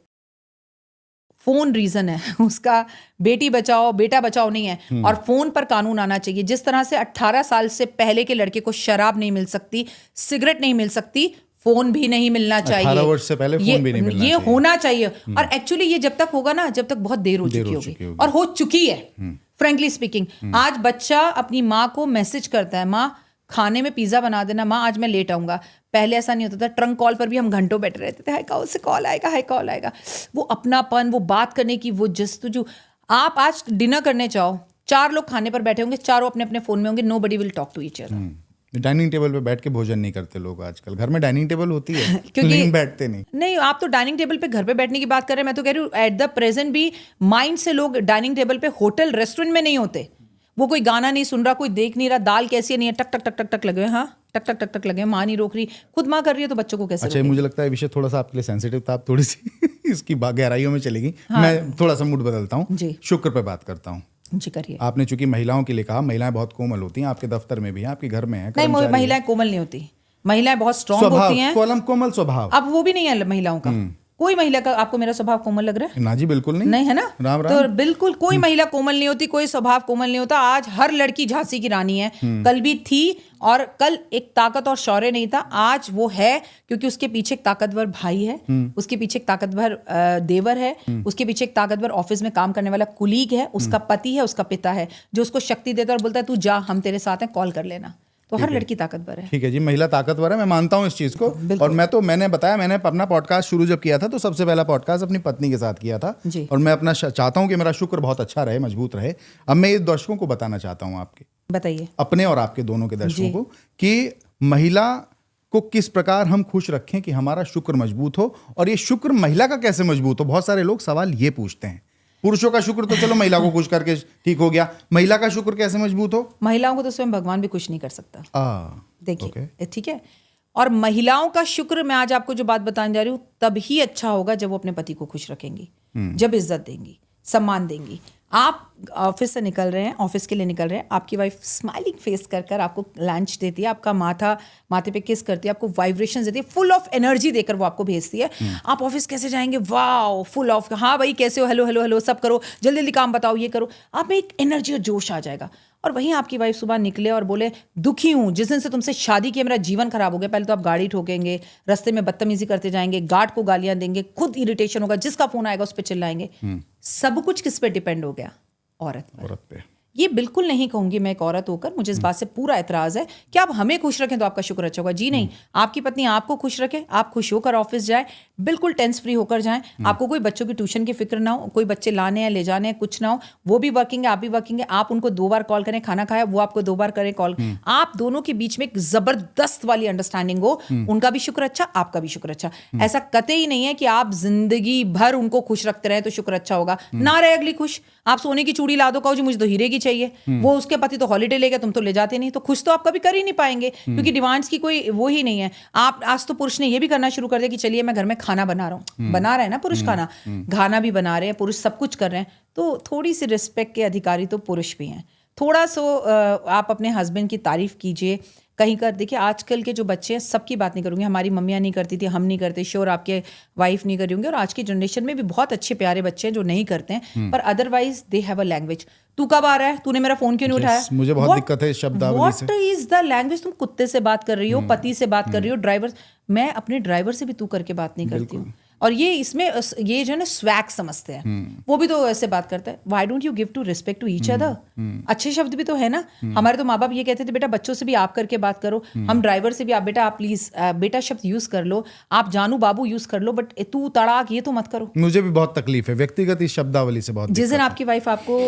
फोन रीजन है उसका, बेटी बचाओ बेटा बचाओ नहीं है। और फोन पर कानून आना चाहिए। जिस तरह से 18 साल से पहले के लड़के को शराब नहीं मिल सकती, सिगरेट नहीं मिल सकती, फोन भी नहीं मिलना चाहिए। 18 वर्ष से पहले फोन भी नहीं मिलना चाहिए। होना चाहिए। और एक्चुअली ये जब तक होगा ना, जब तक बहुत देर हो चुकी होगी, और हो चुकी है। फ्रेंकली स्पीकिंग, आज बच्चा अपनी माँ को मैसेज करता है, माँ खाने में पिज्जा बना देना, माँ आज मैं लेट आऊंगा। पहले ऐसा नहीं होता था। ट्रंक कॉल पर भी हम घंटों बैठे रहते थे, हाय कॉल से कॉल आएगा, हाय कॉल आएगा। वो अपनापन, वो बात करने की वो जस्तुजू। आप आज डिनर करने जाओ, 4 लोग खाने पर बैठे होंगे, चारों अपने अपने फोन में होंगे, nobody will talk to each other. Dining table पे बैठ के भोजन नहीं करते लोग आजकल। घर में डाइनिंग टेबल होती है लेकिन बैठते नहीं। आप तो डाइनिंग टेबल पे घर पे बैठने की बात कर रहे हैं, मैं तो कह रही हूँ एट द प्रेजेंट भी माइंड से लोग डाइनिंग टेबल पे होटल रेस्टोरेंट में नहीं होते। वो कोई गाना नहीं सुन रहा, कोई देख नहीं रहा, दाल कैसी है नहीं है, टक टक टक टक टक लगे, हाँ टक टक टक टक लगे, माँ नहीं रोक रही, खुद माँ कर रही है तो बच्चों को कैसे? अच्छा, मुझे लगता है विषय थोड़ा सा आपके लिए सेंसिटिव था, आप थोड़ी सी इसकी गहराइयों में चलेगी। मैं थोड़ा सा मूड बदलता हूँ, शुक्र पे बात करता हूँ। जी करिए। आपने चूंकि महिलाओं के लिए कहा, महिलाएं बहुत कोमल होती हैं, आपके दफ्तर में भी हैं, आपके घर में है। नहीं, महिलाएं कोमल नहीं होती, महिलाएं बहुत स्ट्रांग होती हैं। कोमल स्वभाव अब वो भी नहीं है महिलाओं का। कोई महिला का आपको मेरा स्वभाव कोमल लग रहा है? ना जी, बिल्कुल नहीं। नहीं है ना? राम राम। तो बिल्कुल कोई महिला कोमल नहीं होती, कोई स्वभाव कोमल नहीं होता। आज हर लड़की झांसी की रानी है, कल भी थी, और कल एक ताकत और शौर्य नहीं था, आज वो है, क्योंकि उसके पीछे एक ताकतवर भाई है, उसके पीछे एक ताकतवर देवर है, उसके पीछे एक ताकतवर ऑफिस में काम करने वाला कुलीग है, उसका पति है, उसका पिता है, जो उसको शक्ति देता है और बोलता है तू जा, हम तेरे साथ हैं, कॉल कर लेना। तो हर लड़की ताकतवर है। ठीक है जी, महिला ताकतवर है, मैं मानता हूँ इस चीज़ को। और मैंने बताया, मैंने अपना पॉडकास्ट शुरू जब किया था तो सबसे पहला पॉडकास्ट अपनी पत्नी के साथ किया था, और मैं अपना चाहता हूँ कि मेरा शुक्र बहुत अच्छा रहे, मजबूत रहे। अब मैं ये दर्शकों को बताना चाहता हूँ, आपके बताइए, अपने और आपके दोनों के दर्शकों को, कि महिला को किस प्रकार हम खुश रखें कि हमारा शुक्र मजबूत हो। और ये शुक्र महिला का कैसे मजबूत हो, बहुत सारे लोग सवाल ये पूछते हैं। पुरुषों का शुक्र तो चलो महिला को खुश करके ठीक हो गया, महिला का शुक्र कैसे मजबूत हो? महिलाओं को तो स्वयं भगवान भी खुश नहीं कर सकता। देखिए, ठीक है। और महिलाओं का शुक्र, मैं आज आपको जो बात बताने जा रही हूँ, तभी अच्छा होगा जब वो अपने पति को खुश रखेंगी, जब इज्जत देंगी, सम्मान देंगी। आप ऑफिस से निकल रहे हैं, ऑफिस के लिए निकल रहे हैं, आपकी वाइफ स्माइलिंग फेस कर कर आपको लंच देती है, आपका माथे पे किस करती है, आपको वाइब्रेशन देती है, फुल ऑफ एनर्जी देकर वो आपको भेजती है। आप ऑफिस कैसे जाएंगे? वाओ, फुल ऑफ, हाँ भाई कैसे हो, हेलो हेलो हेलो, सब करो, जल्दी जल्दी काम बताओ, ये करो। आप में एक एनर्जी और जोश आ जाएगा। और वहीं आपकी वाइफ सुबह निकले और बोले, दुखी हूँ, जिस दिन से तुमसे शादी की मेरा जीवन खराब हो गया। पहले तो आप गाड़ी ठोकेंगे, रास्ते में बदतमीजी करते जाएंगे, गार्ड को गालियां देंगे, खुद इरिटेशन होगा, जिसका फोन आएगा उस पर चिल्लाएंगे। सब कुछ किस पे डिपेंड हो गया? औरत पर। औरत पे। ये बिल्कुल नहीं कहूंगी मैं एक औरत होकर, मुझे इस बात से पूरा एतराज़ है कि आप हमें खुश रखें तो आपका शुक्र अच्छा होगा। जी नहीं, आपकी पत्नी आपको खुश रखे, आप खुश होकर ऑफिस जाए, बिल्कुल टेंस फ्री होकर जाएं, आपको कोई बच्चों की ट्यूशन की फिक्र ना हो, कोई बच्चे लाने हैं ले जाने हैं कुछ ना हो, वो भी वर्किंग है आप भी वर्किंग है, आप उनको 2 बार कॉल करें, खाना खाया वो आपको 2 बार करें कॉल, आप दोनों के बीच में एक जबरदस्त वाली अंडरस्टैंडिंग हो, उनका भी शुक्र अच्छा आपका भी शुक्र अच्छा। ऐसा कतई नहीं है कि आप जिंदगी भर उनको खुश रखते रहे तो शुक्र अच्छा होगा, ना रहे अगली खुश। आप सोने की चूड़ी ला दो, कहो जी मुझे तो हीरे की चाहिए, वो उसके पति तो हॉलीडे ले गए, तुम तो ले जाते नहीं, तो खुश तो आप कभी कर ही नहीं पाएंगे, क्योंकि डिमांड्स की कोई वो ही नहीं है। आप आज तो पुरुष ने ये भी करना शुरू कर दिया कि चलिए मैं घर में खाना बना रहा हूँ, बना रहे हैं ना पुरुष खाना, खाना भी बना रहे हैं पुरुष, सब कुछ कर रहे हैं, तो थोड़ी सी रिस्पेक्ट के अधिकारी तो पुरुष भी हैं। थोड़ा सो आप अपने हस्बैंड की तारीफ कीजिए कहीं कर। देखिए आजकल के जो बच्चे हैं, सबकी बात नहीं करूँगी, हमारी मम्मियाँ नहीं करती थी, हम नहीं करते, श्योर आपके वाइफ नहीं करी होंगी, और आज की जनरेशन में भी बहुत अच्छे प्यारे बच्चे हैं जो नहीं करते हैं, पर otherwise they have a language. तू कब आ रहा है, तूने मेरा फोन क्यों नहीं उठाया? मुझे बहुत दिक्कत है इस शब्दावली से। What is the language? तुम कुत्ते से बात कर रही हो, पति से बात कर रही हो, ड्राइवर, मैं अपने ड्राइवर से भी तू करके बात नहीं करती हूँ। और ये इसमें ये जो है ना स्वैग समझते हैं, वो भी तो ऐसे बात करता है। Why don't you give to respect to each other? अच्छे शब्द भी तो है ना। हमारे तो माँ बाप ये कहते थे बेटा बच्चों से भी आप करके बात करो, हम ड्राइवर से भी आप बेटा आप प्लीज बेटा शब्द यूज कर लो, आप जानू बाबू यूज कर लो, बट तू तड़ाक ये तो मत करो। मुझे भी बहुत तकलीफ है व्यक्तिगत इस शब्दावली से, बहुत जिस दिन आपकी वाइफ आपको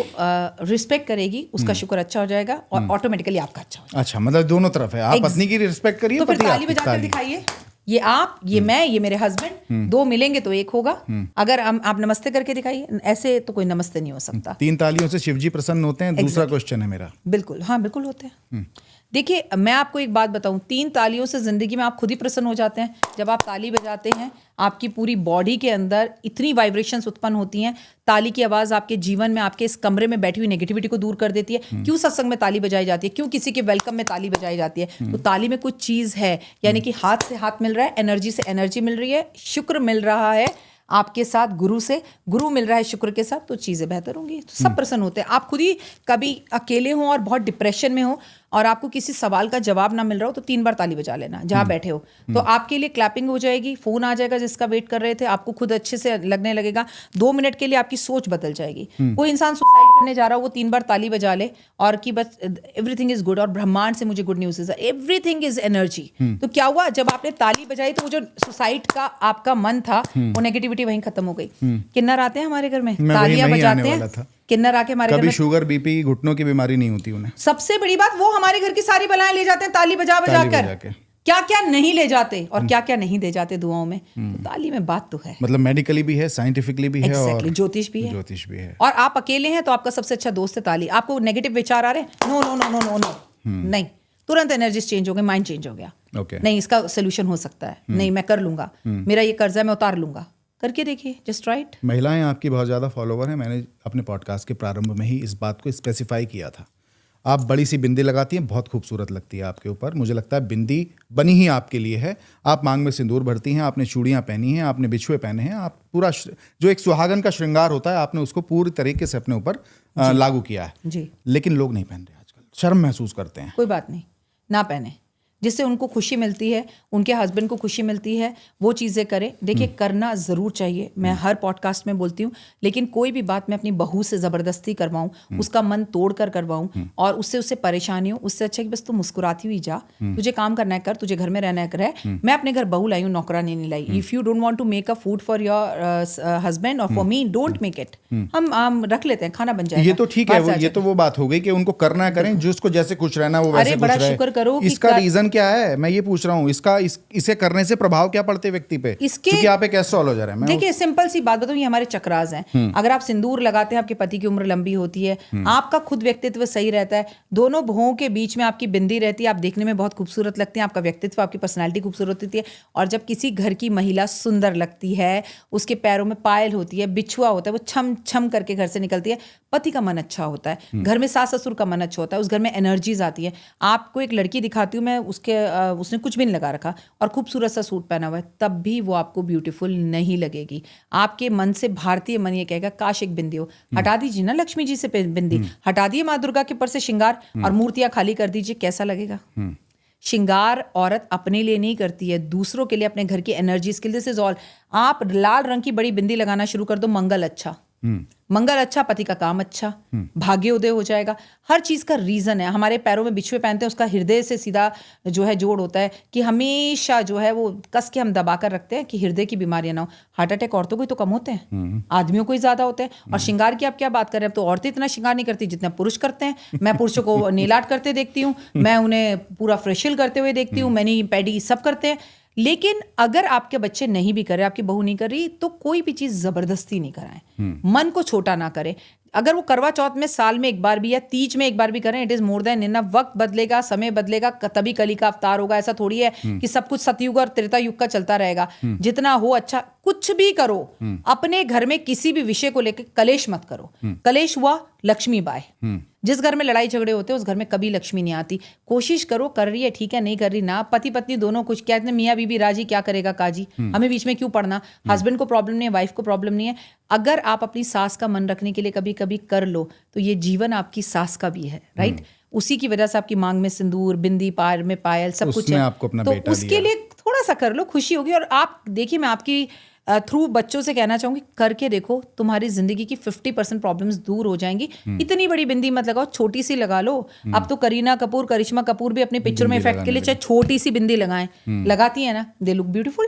रिस्पेक्ट करेगी उसका शुक्र अच्छा हो जाएगा और ऑटोमेटिकली आपका अच्छा हो जाएगा। अच्छा, मतलब दोनों तरफ है, आप पत्नी की रिस्पेक्ट करिए, तो फिर पति ताली आपकी बजाकर दिखाइए, ये आप, ये मैं, ये मेरे हस्बैंड, 2 मिलेंगे तो 1 होगा। अगर आप नमस्ते करके दिखाइए, ऐसे तो कोई नमस्ते नहीं हो सकता। 3 तालियों से शिवजी प्रसन्न होते हैं। दूसरा क्वेश्चन है मेरा। बिल्कुल, हाँ बिल्कुल होते हैं। देखिए मैं आपको एक बात बताऊं, 3 तालियों से जिंदगी में आप खुद ही प्रसन्न हो जाते हैं। जब आप ताली बजाते हैं, आपकी पूरी बॉडी के अंदर इतनी वाइब्रेशंस उत्पन्न होती हैं। ताली की आवाज़ आपके जीवन में, आपके इस कमरे में बैठी हुई नेगेटिविटी को दूर कर देती है। क्यों सत्संग में ताली बजाई जाती है, क्यों किसी के वेलकम में ताली बजाई जाती है? तो ताली में कुछ चीज़ है, यानी कि हाथ से हाथ मिल रहा है, एनर्जी से एनर्जी मिल रही है, शुक्र मिल रहा है आपके साथ, गुरु से गुरु मिल रहा है शुक्र के साथ, तो चीज़ें बेहतर होंगी, तो सब प्रसन्न होते हैं। आप खुद ही कभी अकेले हों और बहुत डिप्रेशन में हो और आपको किसी सवाल का जवाब ना मिल रहा हो, तो 3 बार ताली बजा लेना जहाँ बैठे हो, तो आपके लिए क्लैपिंग हो जाएगी, फोन आ जाएगा जिसका वेट कर रहे थे, आपको खुद अच्छे से लगने लगेगा, 2 मिनट के लिए आपकी सोच बदल जाएगी। कोई इंसान सुसाइड करने जा रहा हो, वो 3 बार ताली बजा ले और कि बस एवरीथिंग इज गुड, और ब्रह्मांड से मुझे गुड न्यूज़ है, एवरीथिंग इज एनर्जी। तो क्या हुआ, जब आपने ताली बजाई तो वो जो सुसाइड का आपका मन था, वो नेगेटिविटी वहीं खत्म हो गई। किन्नर आते हैं हमारे घर में, तालियां बजाते हैं, किन्नर आके हमारे घर में, शुगर बीपी घुटनों की बीमारी नहीं होती उन्हें। सबसे बड़ी बात, वो हमारे घर की सारी बलाएं ले जाते हैं ताली बजा बजा कर, क्या क्या नहीं ले जाते और क्या क्या नहीं दे जाते दुआओं में। तो ताली में बात तो है, मतलब मेडिकली भी है, साइंटिफिकली भी है, और ज्योतिष भी है। और आप अकेले हैं तो आपका सबसे अच्छा दोस्त है ताली। आपको नेगेटिव विचार आ रहे हैं, no no no no no no, नहीं, तुरंत एनर्जीज चेंज हो गए, माइंड चेंज हो गया। नहीं, इसका सोल्यूशन हो सकता है, नहीं मैं कर लूंगा, मेरा ये कर्जा मैं उतार लूंगा, करके देखिए, जस्ट राइट। महिलाएं आपकी बहुत ज़्यादा फॉलोवर हैं। मैंने अपने पॉडकास्ट के प्रारंभ में ही इस बात को स्पेसिफाई किया था। आप बड़ी सी बिंदी लगाती हैं, बहुत खूबसूरत लगती है आपके ऊपर। मुझे लगता है बिंदी बनी ही आपके लिए है। आप मांग में सिंदूर भरती हैं, आपने चूड़ियाँ पहनी हैं, आपने बिछुए पहने हैं, आप पूरा जो एक सुहागन का श्रृंगार होता है, आपने उसको पूरी तरीके से अपने ऊपर लागू किया है जी। लेकिन लोग नहीं पहन रहे आजकल, शर्म महसूस करते हैं। कोई बात नहीं, ना पहने, जिससे उनको खुशी मिलती है, उनके हस्बैंड को खुशी मिलती है, वो चीज़ें करें। देखिए करना ज़रूर चाहिए, मैं हर पॉडकास्ट में बोलती हूँ, लेकिन कोई भी बात मैं अपनी बहू से ज़बरदस्ती करवाऊँ, उसका मन तोड़ कर करवाऊँ और उससे परेशानी हो, उससे अच्छा कि बस तू मुस्कुराती हुई जा, तुझे काम करना है कर, तुझे घर में रहना है कर। मैं अपने घर बहू लाई हूँ, नौकरानी नहीं लाई। If you don't want to make a food for your husband और for me, don't make it, हम रख लेते हैं, खाना बन जाएगा। ये तो ठीक है, ये तो वो बात हो गई कि उनको करना करें, जिसको जैसे खुश रहना वो वैसे खुश रहे। शुक्र करो, इसका रीजन क्या है, मैं ये पूछ रहा हूँ, इसे करने से प्रभाव क्या पड़ते व्यक्ति पे, क्योंकि आप एक एस्ट्रोलॉजर हैं। देखिए सिंपल सी बात बताऊं, ये हमारे चक्रास हैं। अगर आप सिंदूर लगाते हैं, आपके पति की उम्र लंबी होती है, आपका खुद व्यक्तित्व सही रहता है, दोनों भुवों के बीच में आपकी बिंदी रहती है, आप देखने में बहुत खूबसूरत लगते हैं, आपका व्यक्तित्व, आपकी पर्सनैलिटी खूबसूरत होती है। और जब किसी घर की महिला सुंदर लगती है, उसके पैरों में पायल होती है, बिछुआ होता है, वो छम छम करके घर से निकलती है, पति का मन अच्छा होता है, घर में सास ससुर का मन अच्छा होता है, उस घर में एनर्जीज आती है। आपको एक लड़की दिखाती हूँ मैं, उसने कुछ भी नहीं लगा रखा और खूबसूरत सा सूट पहना हुआ है, तब भी वो आपको ब्यूटीफुल नहीं लगेगी। आपके मन से भारतीय मन ये कहेगा काश एक बिंदी हो। हटा दीजिए ना लक्ष्मी जी से बिंदी, हटा दिए माँ दुर्गा के ऊपर से श्रृंगार और मूर्तियां खाली कर दीजिए, कैसा लगेगा? श्रृंगार औरत अपने लिए नहीं करती है, दूसरों के लिए, अपने घर की एनर्जीज के लिए। This is all. आप लाल रंग की बड़ी बिंदी लगाना शुरू कर दो, मंगल अच्छा, मंगल अच्छा, पति का काम अच्छा, भाग्योदय हो जाएगा। हर चीज का रीजन है। हमारे पैरों में बिछुए पहनते हैं, उसका हृदय से सीधा जो है जोड़ होता है कि हमेशा जो है वो कस के हम दबा कर रखते हैं कि हृदय की बीमारियां ना हो। हार्ट अटैक औरतों को ही तो कम होते हैं, आदमियों को ही ज्यादा होते हैं। और श्रृंगार की आप क्या बात कर रहे हैं, अब तो औरतें इतना श्रृंगार नहीं करती जितना पुरुष करते हैं। मैं पुरुषों को नेल आर्ट करते देखती हूँ, मैं उन्हें पूरा फेशियल करते हुए देखती हूँ, मैनी पैडी सब करते हैं। लेकिन अगर आपके बच्चे नहीं भी कर रहे, आपकी बहू नहीं कर रही, तो कोई भी चीज जबरदस्ती नहीं कराएं, मन को छोटा ना करें। अगर वो करवा चौथ में साल में एक बार भी या तीज में एक बार भी करें, it is more than enough. वक्त बदलेगा, समय बदलेगा, तभी कली का अवतार होगा। ऐसा थोड़ी है कि सब कुछ सतयुग और त्रेता युग का चलता रहेगा। जितना हो अच्छा, कुछ भी करो, अपने घर में किसी भी विषय को लेकर कलेश मत करो। कलेश हुआ लक्ष्मी बाय। जिस घर में लड़ाई झगड़े होते हैं उस घर में कभी लक्ष्मी नहीं आती। कोशिश करो, कर रही है ठीक है, नहीं कर रही ना। पति पत्नी दोनों कुछ, कहते हैं मियाँ बीबी राजी, क्या करेगा काजी, हमें बीच में क्यों पड़ना। हस्बैंड को प्रॉब्लम नहीं है, वाइफ को प्रॉब्लम नहीं है। अगर आप अपनी सास का मन रखने के लिए कभी कभी कर लो तो ये जीवन आपकी सास का भी है, राइट। उसी की वजह से आपकी मांग में सिंदूर, बिंदी, पैर में पायल, सब कुछ है। आपको अपना तो बेटा उसके लिए थोड़ा सा कर लो, खुशी होगी। और आप देखिए, मैं आपकी थ्रू बच्चों से कहना चाहूंगी, करके देखो, तुम्हारी जिंदगी की 50% प्रॉब्लम्स दूर हो जाएंगी। इतनी बड़ी बिंदी मत लगाओ, छोटी सी लगा लो। अब तो करीना कपूर, करिश्मा कपूर भी अपने पिक्चर में इफेक्ट के लिए चाहे छोटी सी बिंदी लगाएं, लगाती है ना, दे लुक ब्यूटीफुल।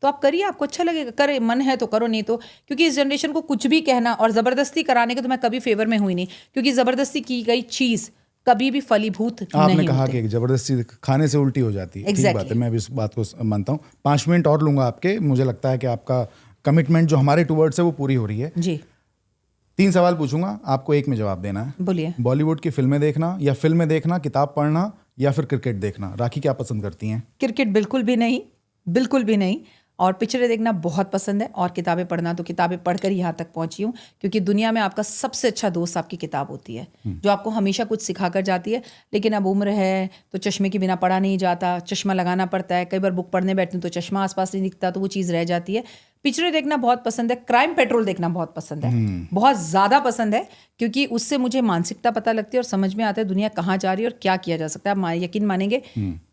तो आप करिए, आपको अच्छा लगेगा। करे मन है तो करो, नहीं तो, क्योंकि इस जनरेशन को कुछ भी कहना और जबरदस्ती कराने के तो मैं कभी फेवर में हुई नहीं, क्योंकि जबरदस्ती की गई चीज कभी भी फलीभूत आपने नहीं कहा होते। कि जबरदस्ती खाने से उल्टी हो जाती है। Exactly. ठीक बात है, मैं भी इस बात को मानता हूँ। 5 मिनट और लूंगा आपके। मुझे लगता है कि आपका कमिटमेंट जो हमारे टूवर्ड्स है वो पूरी हो रही है। जी 3 सवाल पूछूंगा, आपको एक में जवाब देना है। बोलिए। बॉलीवुड की फिल्में देखना या फिल्में देखना, किताब पढ़ना या फिर क्रिकेट देखना? राखी क्या पसंद करती हैं? क्रिकेट बिल्कुल भी नहीं, बिल्कुल भी नहीं। और पिक्चरें देखना बहुत पसंद है, और किताबें पढ़ना तो किताबें पढ़कर यहाँ तक पहुंची हूँ। क्योंकि दुनिया में आपका सबसे अच्छा दोस्त आपकी किताब होती है, जो आपको हमेशा कुछ सिखा कर जाती है। लेकिन अब उम्र है तो चश्मे के बिना पढ़ा नहीं जाता, चश्मा लगाना पड़ता है। कई बार बुक पढ़ने बैठती हूँ तो चश्मा आसपास नहीं दिखता, तो वो चीज़ रह जाती है। पिक्चरें देखना बहुत पसंद है, क्राइम पेट्रोल देखना बहुत पसंद है, बहुत ज़्यादा पसंद है, क्योंकि उससे मुझे मानसिकता पता लगती है और समझ में आता है दुनिया कहाँ जा रही है और क्या किया जा सकता है। आप यकीन मानेंगे,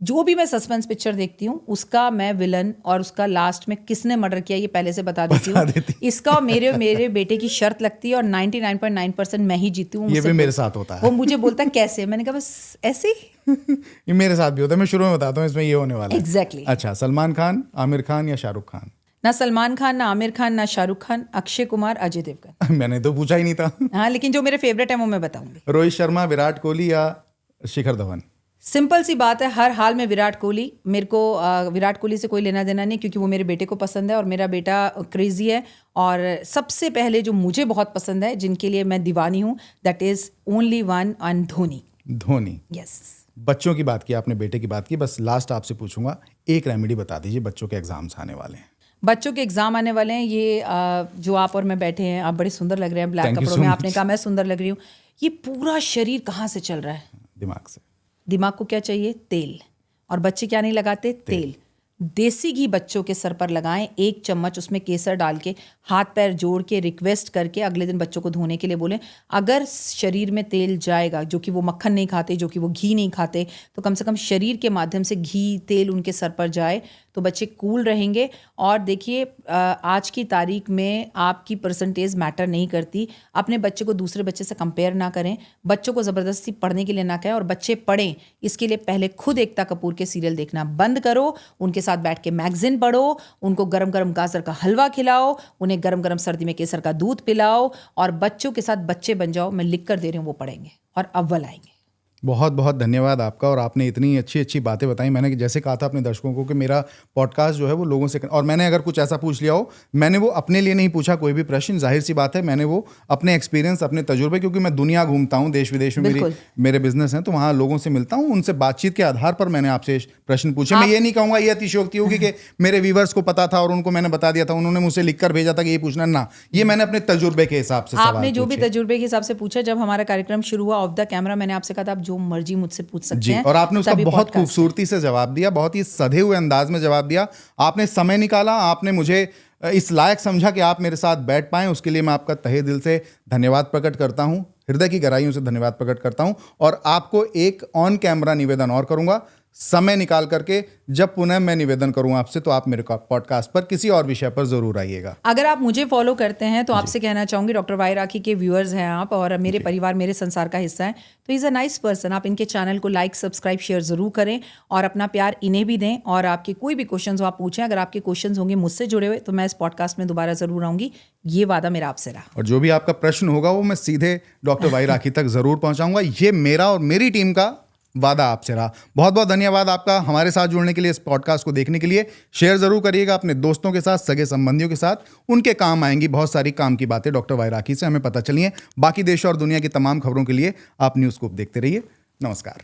जो भी मैं सस्पेंस पिक्चर देखती हूँ उसका मैं विलन और उसका लास्ट में किसने मर्डर किया ये पहले से बता देती हूँ। इसका और मेरे बेटे की शर्त लगती है और 99.9% मैं ही जीती हूँ। ये भी मेरे साथ होता है। वो मुझे बोलता है कैसे, मैंने कहा बस ऐसे ही। ये मेरे साथ भी होता है, मैं शुरू में बताता हूँ इसमें ये होने वाला है। Exactly. अच्छा, सलमान खान, आमिर खान या शाहरुख खान? ना सलमान खान, ना आमिर खान, ना शाहरुख खान, अक्षय कुमार, अजय देवगन। मैंने तो पूछा ही नहीं था। हाँ, लेकिन जो मेरे फेवरेट है वो मैं बताऊंगी। रोहित शर्मा, विराट कोहली या शिखर धवन? सिंपल सी बात है, हर हाल में विराट कोहली। मेरे को विराट कोहली से कोई लेना देना नहीं, क्योंकि वो मेरे बेटे को पसंद है और मेरा बेटा क्रेजी है। और सबसे पहले जो मुझे बहुत पसंद है, जिनके लिए मैं दीवानी हूँ, that is only one and Dhoni. Dhoni, yes. बच्चों की बात की आपने, बेटे की बात की, बस लास्ट आपसे पूछूंगा, एक रेमेडी बता दीजिए, बच्चों के एग्जाम्स आने वाले हैं। बच्चों के एग्जाम आने वाले हैं। ये जो आप और मैं बैठे हैं, आप बड़े सुंदर लग रहे हैं ब्लैक कपड़ों में। आपने कहा मैं सुंदर लग रही हूँ। ये पूरा शरीर कहाँ से चल रहा है? दिमाग से। दिमाग को क्या चाहिए? तेल। और बच्चे क्या नहीं लगाते? तेल। देसी घी बच्चों के सर पर लगाएं, 1 चम्मच उसमें केसर डाल के, हाथ पैर जोड़ के रिक्वेस्ट करके अगले दिन बच्चों को धोने के लिए बोलें। अगर शरीर में तेल जाएगा, जो कि वो मक्खन नहीं खाते, जो कि वो घी नहीं खाते, तो कम से कम शरीर के माध्यम से घी तेल उनके सर पर जाए तो बच्चे कूल रहेंगे। और देखिए, आज की तारीख में आपकी परसेंटेज मैटर नहीं करती। अपने बच्चे को दूसरे बच्चे से कंपेयर ना करें, बच्चों को ज़बरदस्ती पढ़ने के लिए ना कहें। और बच्चे पढ़ें इसके लिए पहले खुद एकता कपूर के सीरियल देखना बंद करो, उनके साथ बैठ के मैगजीन पढ़ो, उनको गरम गरम गाजर का हलवा खिलाओ, उन्हें गरम गरम सर्दी में केसर का दूध पिलाओ, और बच्चों के साथ बच्चे बन जाओ। मैं लिख कर दे रही हूँ, वो पढ़ेंगे और अव्वल आएंगे। बहुत बहुत धन्यवाद आपका। और आपने इतनी अच्छी अच्छी बातें बताई। मैंने जैसे कहा था अपने दर्शकों को कि मेरा पॉडकास्ट जो है वो लोगों से, और मैंने अगर कुछ ऐसा पूछ लिया हो, मैंने वो अपने लिए नहीं पूछा कोई भी प्रश्न, जाहिर सी बात है, मैंने वो अपने एक्सपीरियंस, अपने तजुर्बे, क्योंकि मैं दुनिया घूमता हूँ, देश विदेश में मेरे बिजनेस हैं, तो वहाँ लोगों से मिलता हूँ, उनसे बातचीत के आधार पर मैंने आपसे प्रश्न पूछे। मैं ये नहीं कहूँगा ये अतिशयोक्ति होगी कि मेरे व्यूवर्स को पता था और उनको मैंने बता दिया था, उन्होंने मुझसे लिख कर भेजा था कि ये पूछना ना। ये मैंने अपने तजुर्बे के हिसाब से सवाल आपने जो भी तजुर्बे के हिसाब से पूछा। जब हमारा कार्यक्रम शुरू हुआ ऑफ द कैमरा, मैंने आपसे कहा था आप जो मर्जी मुझसे पूछ सकते हैं, और आपने उसका बहुत खूबसूरती से जवाब दिया, बहुत ही सधे हुए अंदाज में जवाब दिया। आपने समय निकाला, आपने मुझे इस लायक समझा कि आप मेरे साथ बैठ पाएं, उसके लिए मैं आपका तहे दिल से धन्यवाद प्रकट करता हूं, हृदय की गहराइयों से धन्यवाद प्रकट करता हूं। और आपको एक ऑन कैमरा निवेदन और करूंगा, समय निकाल करके जब पुनः मैं निवेदन करूं आपसे, तो आप मेरे पॉडकास्ट पर किसी और विषय पर जरूर आइएगा। अगर आप मुझे फॉलो करते हैं तो आपसे कहना चाहूंगी, डॉक्टर वाई राखी के व्यूअर्स हैं आप और मेरे परिवार, मेरे संसार का हिस्सा है, तो इज़ अ नाइस पर्सन। आप इनके चैनल को लाइक, सब्सक्राइब, शेयर जरूर करें और अपना प्यार इन्हें भी दें। और आपके कोई भी क्वेश्चंस हो आप पूछें। अगर आपके क्वेश्चंस होंगे मुझसे जुड़े हुए तो मैं इस पॉडकास्ट में दोबारा जरूर आऊंगी, ये वादा मेरा आपसे रहा। और जो भी आपका प्रश्न होगा वो मैं सीधे डॉक्टर वाई राखी तक जरूर पहुंचाऊंगा, ये मेरा और मेरी टीम का वादा आपसे रहा। बहुत बहुत धन्यवाद आपका हमारे साथ जुड़ने के लिए, इस पॉडकास्ट को देखने के लिए। शेयर जरूर करिएगा अपने दोस्तों के साथ, सगे संबंधियों के साथ, उनके काम आएंगी बहुत सारी काम की बातें डॉक्टर वाई राखी से हमें पता चली हैं। बाकी देश और दुनिया की तमाम खबरों के लिए आप न्यूज़ स्कूप देखते रहिए। नमस्कार।